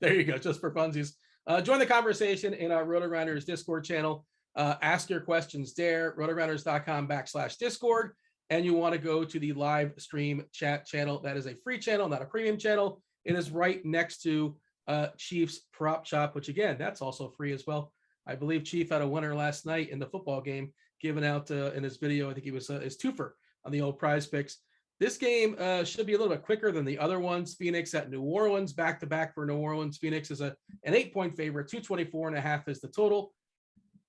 There you go, just for funsies. Join the conversation in our Rotogrinders Discord channel. Ask your questions there, rotogrinders.com/Discord. And you want to go to the live stream chat channel. That is a free channel, not a premium channel. It is right next to Chief's Prop Shop, which again, that's also free as well. I believe Chief had a winner last night in the football game, given out in his video. I think he was his twofer on the old prize picks. This game should be a little bit quicker than the other ones. Phoenix at New Orleans, back-to-back for New Orleans. Phoenix is an 8-point favorite, 224.5 is the total.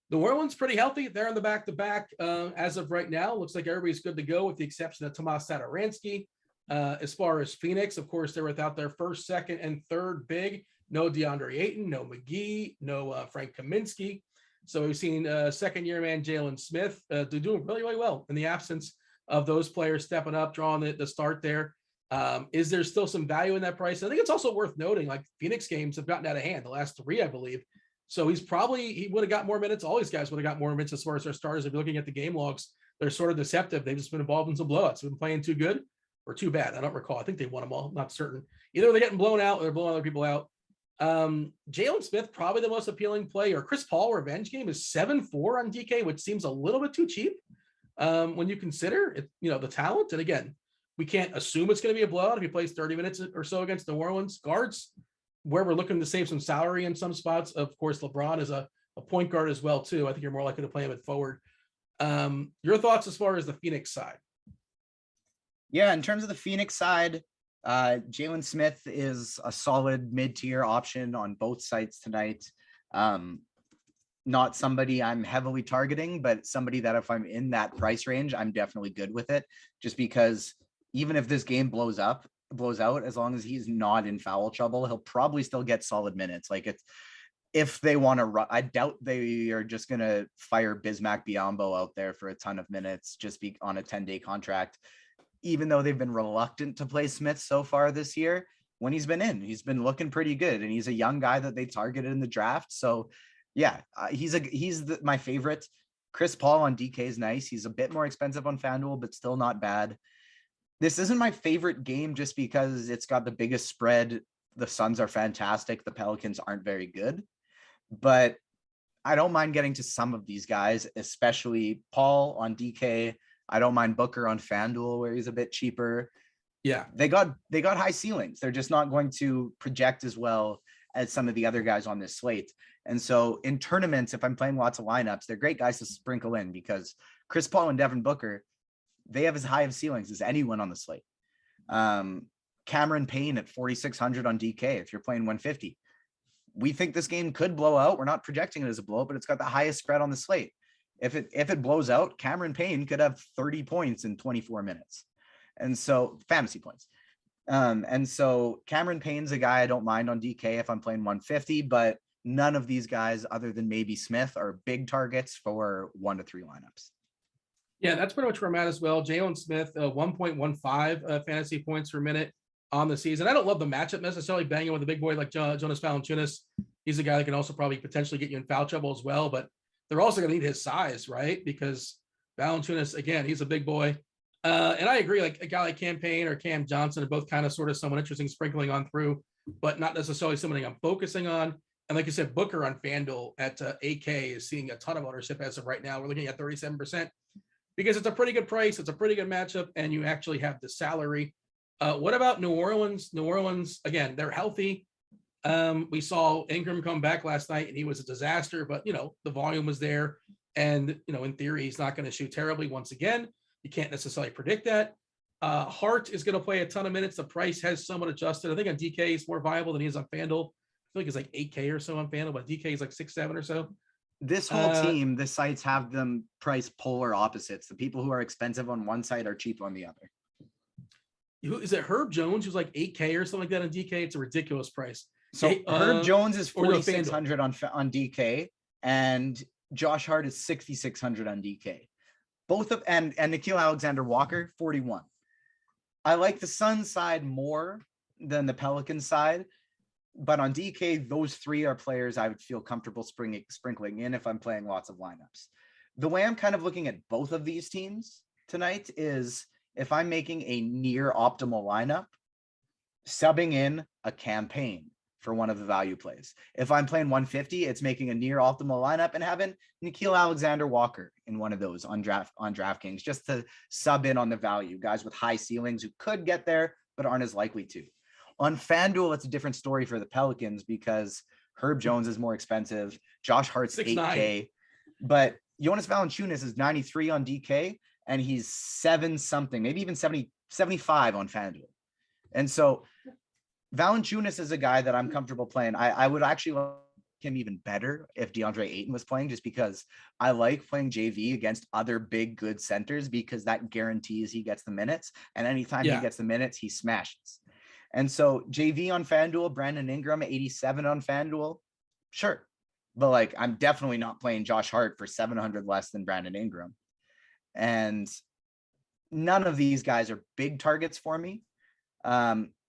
New Orleans pretty healthy. They're in the back-to-back as of right now. Looks like everybody's good to go with the exception of Tomas Satoransky. As far as Phoenix, of course, they're without their first, second, and third big. No DeAndre Ayton, no McGee, no Frank Kaminsky. So we've seen second-year man Jalen Smith doing really, really well in the absence of those players stepping up, drawing the start there. Is there still some value in that price? I think it's also worth noting, like Phoenix games have gotten out of hand, the last 3, I believe. So he would have got more minutes. All these guys would have got more minutes as far as their starters. If you're looking at the game logs, they're sort of deceptive. They've just been involved in some blowouts. They've been playing too good or too bad. I don't recall. I think they won them all. Not certain. Either they're getting blown out or they're blowing other people out. Jalen Smith, probably the most appealing play, or Chris Paul revenge game is 7-4 on DK, which seems a little bit too cheap when you consider it, the talent. And again, we can't assume it's going to be a blowout if he plays 30 minutes or so against New Orleans guards, where we're looking to save some salary in some spots. Of course, LeBron is a point guard as well, too. I think you're more likely to play him at forward. Your thoughts as far as the Phoenix side? Yeah, in terms of the Phoenix side, Jalen Smith is a solid mid-tier option on both sites tonight. Not somebody I'm heavily targeting, but somebody that if I'm in that price range, I'm definitely good with it. Just because even if this game blows out, as long as he's not in foul trouble, he'll probably still get solid minutes. Like if they want to run, I doubt they are just going to fire Bismack Biyombo out there for a ton of minutes, just be on a 10-day contract. Even though they've been reluctant to play Smith so far this year, when he's been looking pretty good, and he's a young guy that they targeted in the draft. So yeah, he's my favorite. Chris Paul on DK is nice. He's a bit more expensive on FanDuel, but still not bad. This isn't my favorite game just because it's got the biggest spread. The Suns are fantastic. The Pelicans aren't very good, but I don't mind getting to some of these guys, especially Paul on DK. I don't mind Booker on FanDuel where he's a bit cheaper. Yeah, they got high ceilings. They're just not going to project as well as some of the other guys on this slate. And so in tournaments, if I'm playing lots of lineups, they're great guys to sprinkle in because Chris Paul and Devin Booker, they have as high of ceilings as anyone on the slate. Cameron Payne at 4,600 on DK. If you're playing 150, we think this game could blow out. We're not projecting it as a blowout, but it's got the highest spread on the slate. If it blows out, Cameron Payne could have 30 points in 24 minutes. And so fantasy points. And so Cameron Payne's a guy I don't mind on DK if I'm playing 150, but none of these guys other than maybe Smith are big targets for 1 to 3 lineups. Yeah, that's pretty much where I'm at as well. Jalen Smith, 1.15 fantasy points per minute on the season. I don't love the matchup necessarily, banging with a big boy like Jonas Valanciunas. He's a guy that can also probably potentially get you in foul trouble as well, but they're also going to need his size, right? Because Valanciunas, again, he's a big boy. And I agree, like a guy like Cam Payne or Cam Johnson are both kind of sort of someone interesting sprinkling on through, but not necessarily somebody I'm focusing on. And like you said, Booker on FanDuel at 8K is seeing a ton of ownership as of right now. We're looking at 37% because it's a pretty good price. It's a pretty good matchup, and you actually have the salary. What about New Orleans? New Orleans, again, they're healthy. We saw Ingram come back last night, and he was a disaster, but, the volume was there. And, in theory, he's not going to shoot terribly once again. You can't necessarily predict that. Hart is going to play a ton of minutes. The price has somewhat adjusted. I think on DK is more viable than he is on FanDuel. I feel like it's like 8K or so on FanDuel, but DK is like 6-7 or so. This whole team, the sites have them priced polar opposites. The people who are expensive on one side are cheap on the other. Is it Herb Jones, who's like 8K or something like that on DK? It's a ridiculous price. So Herb Jones is or no, 4,600 on DK, and Josh Hart is 6,600 on DK. Both of and Nickeil Alexander-Walker 41. I like the Suns side more than the Pelicans side, but on DK, those three are players I would feel comfortable sprinkling in if I'm playing lots of lineups. The way I'm kind of looking at both of these teams tonight is if I'm making a near optimal lineup, subbing in a campaign for one of the value plays. If I'm playing 150, it's making a near optimal lineup and having Nickeil Alexander-Walker in one of those on DraftKings just to sub in on the value, guys with high ceilings who could get there but aren't as likely to. On FanDuel, it's a different story for the Pelicans because Herb Jones is more expensive. Josh Hart's 8K, but Jonas Valanciunas is 93 on DK and he's 7 something, maybe even 75 on FanDuel. And so Valanciunas is a guy that I'm comfortable playing. I would actually like him even better if DeAndre Ayton was playing, just because I like playing JV against other big, good centers because that guarantees he gets the minutes. And anytime he gets the minutes, he smashes. And so JV on FanDuel, Brandon Ingram, 87 on FanDuel. Sure. But like, I'm definitely not playing Josh Hart for 700 less than Brandon Ingram. And none of these guys are big targets for me.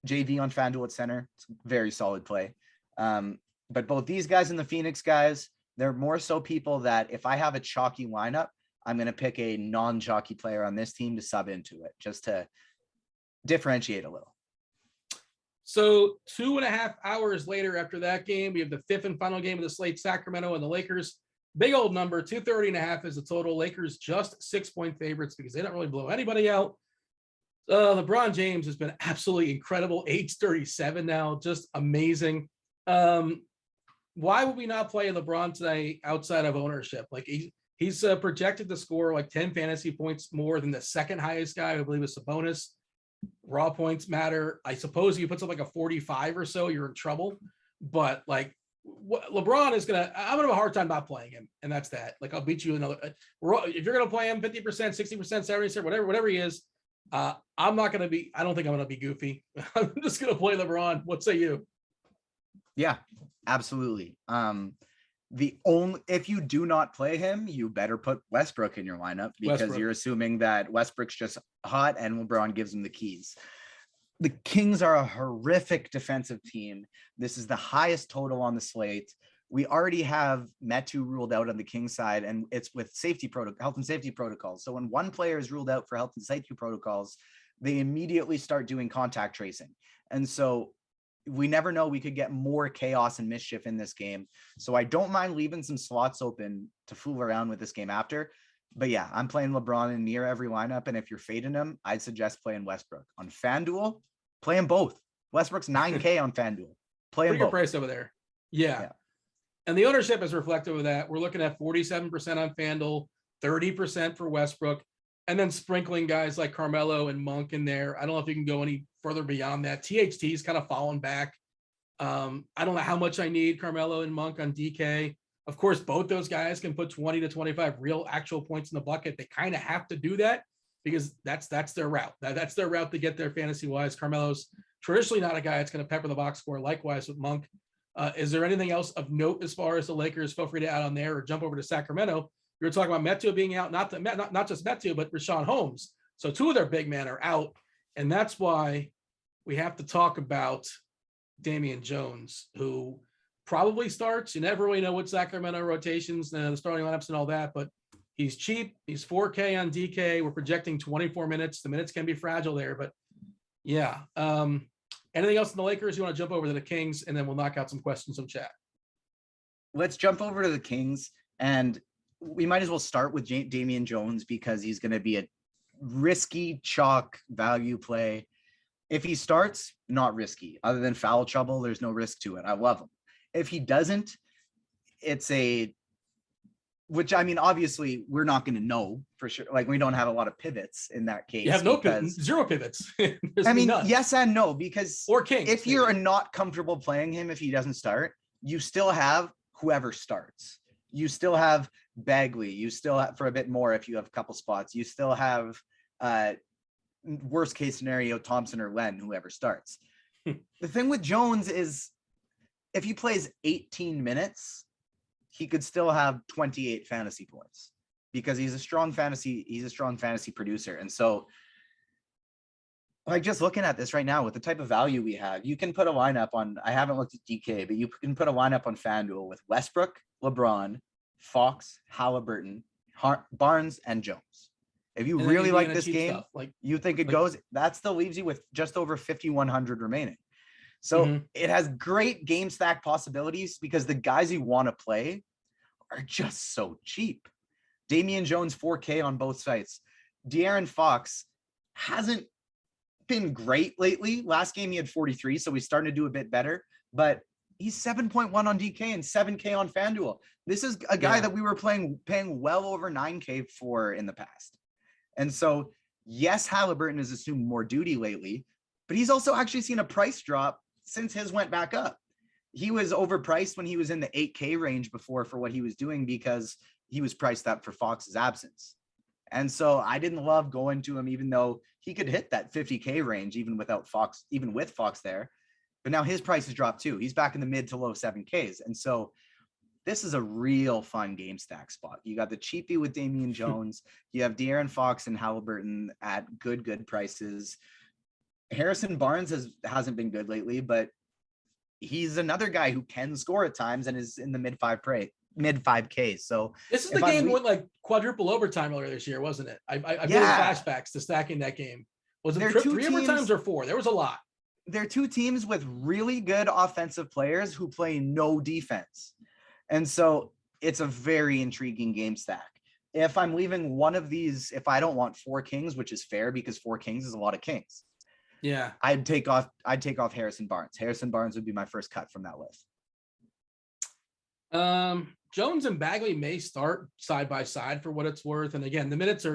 JV on FanDuel at center, it's a very solid play. But both these guys and the Phoenix guys, they're more so people that if I have a chalky lineup, I'm going to pick a non-chalky player on this team to sub into it, just to differentiate a little. So 2.5 hours later after that game, we have the fifth and final game of the slate, Sacramento and the Lakers. Big old number, 230.5 is the total. Lakers just 6-point favorites because they don't really blow anybody out. LeBron James has been absolutely incredible. Age 37 now, just amazing. Why would we not play LeBron today outside of ownership? Like he's projected to score like 10 fantasy points more than the second highest guy, I believe is Sabonis. Raw points matter. I suppose if you put something like a 45 or so, you're in trouble. But like LeBron is I'm gonna have a hard time not playing him, and that's that. Like I'll beat you another. If you're gonna play him 50%, 60%, 70%, whatever he is, I'm not gonna be. I don't think I'm gonna be goofy. I'm just gonna play LeBron. What say you? Yeah, absolutely. If you do not play him, you better put Westbrook in your lineup because you're assuming that Westbrook's just hot and LeBron gives him the keys. The Kings are a horrific defensive team. This is the highest total on the slate. We already have Metu ruled out on the Kings side, and it's with health and safety protocols. So when one player is ruled out for health and safety protocols, they immediately start doing contact tracing. And so we never know, we could get more chaos and mischief in this game. So I don't mind leaving some slots open to fool around with this game after. But yeah, I'm playing LeBron in near every lineup. And if you're fading him, I'd suggest playing Westbrook. On FanDuel, play them both. Westbrook's 9K on FanDuel. Play them both. Pretty good price over there. Yeah. And the ownership is reflective of that. We're looking at 47% on FanDuel, 30% for Westbrook, and then sprinkling guys like Carmelo and Monk in there. I don't know if you can go any further beyond that. THT's kind of fallen back. I don't know how much I need Carmelo and Monk on DK. Of course, both those guys can put 20 to 25 real actual points in the bucket. They kind of have to do that because that's their route. That's their route to get there fantasy-wise. Carmelo's traditionally not a guy that's going to pepper the box score. Likewise with Monk. Is there anything else of note as far as the Lakers? Feel free to add on there or jump over to Sacramento. You were talking about Metu being out, not just Metu, but Rashawn Holmes. So two of their big men are out. And that's why we have to talk about Damian Jones, who probably starts. You never really know what Sacramento rotations, the starting lineups and all that, but he's cheap. He's 4K on DK. We're projecting 24 minutes. The minutes can be fragile there, but yeah. Anything else in the Lakers? You want to jump over to the Kings, and then we'll knock out some questions from chat. Let's jump over to the Kings, and we might as well start with Damian Jones because he's going to be a risky chalk value play. If he starts, not risky. Other than foul trouble, there's no risk to it. I love him. If he doesn't, which I mean, obviously we're not going to know for sure. Like we don't have a lot of pivots in that case. You have zero pivots. I mean, yes and no, because or Kings, if you're not comfortable playing him, if he doesn't start, you still have whoever starts. You still have Bagley. You still have, for a bit more, if you have a couple spots, you still have worst case scenario, Thompson or Len, whoever starts. The thing with Jones is if he plays 18 minutes, he could still have 28 fantasy points because he's a strong fantasy producer. And so like just looking at this right now with the type of value we have, you can put a lineup on, I haven't looked at DK, but you can put a lineup on FanDuel with Westbrook, LeBron, Fox, Halliburton, Barnes, and Jones. If you really like this game, stuff, like you think it goes, that still leaves you with just over 5,100 remaining. So it has great game stack possibilities because the guys you want to play are just so cheap. Damian Jones, 4K on both sites. De'Aaron Fox hasn't been great lately. Last game he had 43, so he's starting to do a bit better, but he's 7.1 on DK and 7K on FanDuel. This is a guy that we were paying well over 9K for in the past. And so, yes, Halliburton has assumed more duty lately, but he's also actually seen a price drop since his went back up. He was overpriced when he was in the 8K range before for what he was doing because he was priced up for Fox's absence. And so I didn't love going to him, even though he could hit that 50K range, even without Fox, even with Fox there. But now his price has dropped too. He's back in the mid to low 7Ks. And so this is a real fun game stack spot. You got the cheapie with Damian Jones. You have De'Aaron Fox and Halliburton at good prices. Harrison Barnes hasn't been good lately, but he's another guy who can score at times and is in the mid 5Ks. So this is the game with like quadruple overtime earlier this year, wasn't it? I get flashbacks to stacking that game. Was it three overtimes or four? There was a lot. They're two teams with really good offensive players who play no defense. And so it's a very intriguing game stack. If I'm leaving one of these, if I don't want 4 kings, which is fair because 4 kings is a lot of kings. Yeah. I'd take off Harrison Barnes. Harrison Barnes would be my first cut from that list. Jones and Bagley may start side by side for what it's worth. And again, the minutes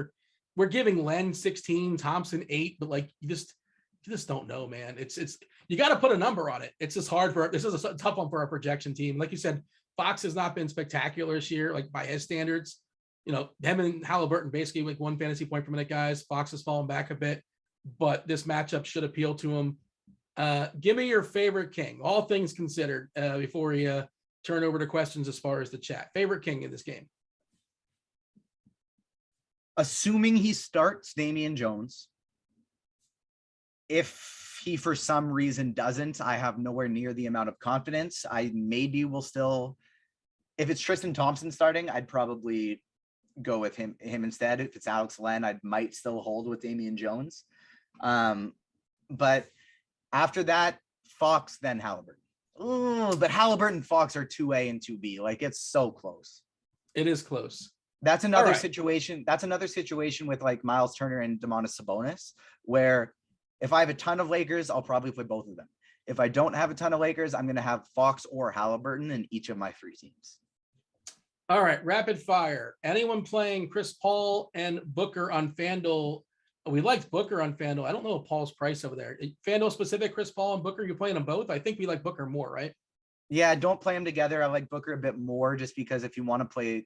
we're giving Len 16, Thompson 8, but like you just don't know, man. It's you got to put a number on it. It's just hard this is a tough one for our projection team. Like you said, Fox has not been spectacular this year, like by his standards. You know, him and Halliburton basically like 1 fantasy point per minute guys. Fox has fallen back a bit, but this matchup should appeal to him. Give me your favorite king, all things considered, before we turn over to questions as far as the chat. Favorite king in this game? Assuming he starts Damian Jones. If he for some reason doesn't, I have nowhere near the amount of confidence. I maybe will still, if it's Tristan Thompson starting, I'd probably go with him instead. If it's Alex Len, I might still hold with Damian Jones. But after that, Fox, then Halliburton. Oh, but Halliburton and Fox are 2A and 2B. Like it's so close. It is close. That's another situation. That's another situation with like Miles Turner and Domantas Sabonis, where if I have a ton of Lakers, I'll probably play both of them. If I don't have a ton of Lakers, I'm going to have Fox or Halliburton in each of my 3 teams. All right, rapid fire. Anyone playing Chris Paul and Booker on FanDuel? We liked Booker on FanDuel. I don't know Paul's price over there. FanDuel specific, Chris Paul and Booker, you're playing them both? I think we like Booker more, right? Yeah, don't play them together. I like Booker a bit more just because if you want to play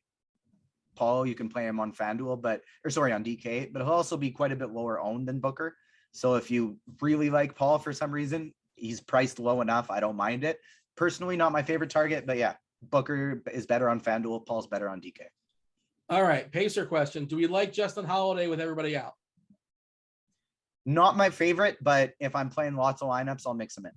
Paul, you can play him on FanDuel, on DK, but he'll also be quite a bit lower owned than Booker. So if you really like Paul for some reason, he's priced low enough. I don't mind it. Personally, not my favorite target, but yeah, Booker is better on FanDuel. Paul's better on DK. All right, Pacer question. Do we like Justin Holiday with everybody out? Not my favorite, but if I'm playing lots of lineups, I'll mix them in.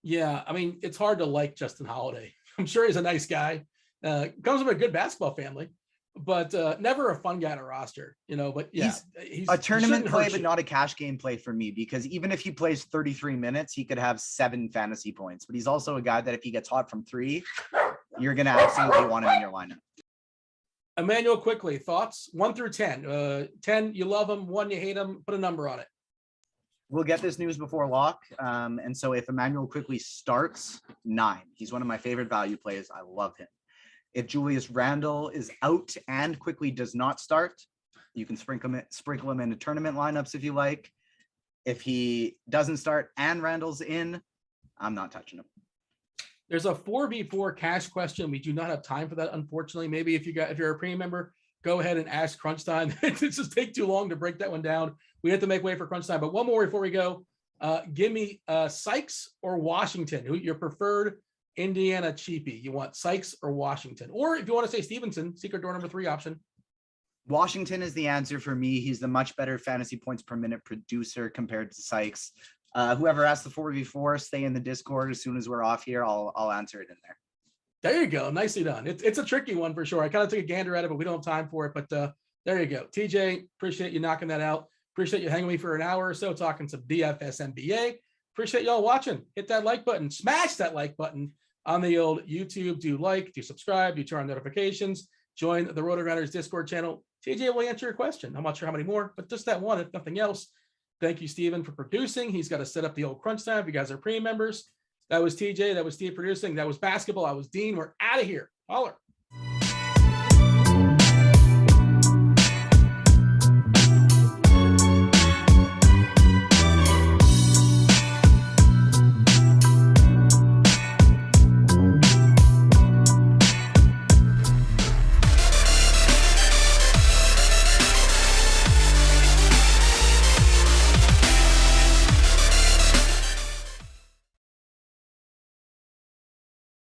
Yeah, I mean, it's hard to like Justin Holiday. I'm sure he's a nice guy. Comes from a good basketball family, but never a fun guy to roster, you know. But yeah, he's a tournament play, but not a cash game play for me, because even if he plays 33 minutes, he could have 7 fantasy points. But he's also a guy that if he gets hot from 3, you're going to absolutely want him in your lineup. Emmanuel, quickly, thoughts 1 through 10. 10, you love him. 1, you hate him. Put a number on it. We'll get this news before lock. And so if Emmanuel quickly starts, 9. He's one of my favorite value plays. I love him. If Julius Randle is out and quickly does not start, you can sprinkle him into tournament lineups if you like. If he doesn't start and Randle's in, I'm not touching him. There's a 4v4 cash question. We do not have time for that, unfortunately. Maybe if you're a premium member, go ahead and ask Crunch Time. It just take too long to break that one down. We have to make way for Crunch Time. But one more before we go. Give me Sykes or Washington, who your preferred Indiana cheapie. You want Sykes or Washington? Or if you want to say Stevenson, secret door number 3 option. Washington is the answer for me. He's the much better fantasy points per minute producer compared to Sykes. Whoever asked the 4v4, stay in the Discord. As soon as we're off here, I'll answer it in there. There you go. Nicely done. It's a tricky one for sure. I kind of took a gander at it, but we don't have time for it. But there you go. TJ, appreciate you knocking that out. Appreciate you hanging with me for an hour or so talking some DFS NBA. Appreciate y'all watching. Hit that like button. Smash that like button on the old YouTube. Do like, do subscribe, do turn on notifications. Join the Rotogrinders Discord channel. TJ will answer your question. I'm not sure how many more, but just that one, if nothing else. Thank you, Steven, for producing. He's got to set up the old crunch time if you guys are premium members. That was TJ. That was Steve producing. That was basketball. I was Dean. We're out of here. Holler.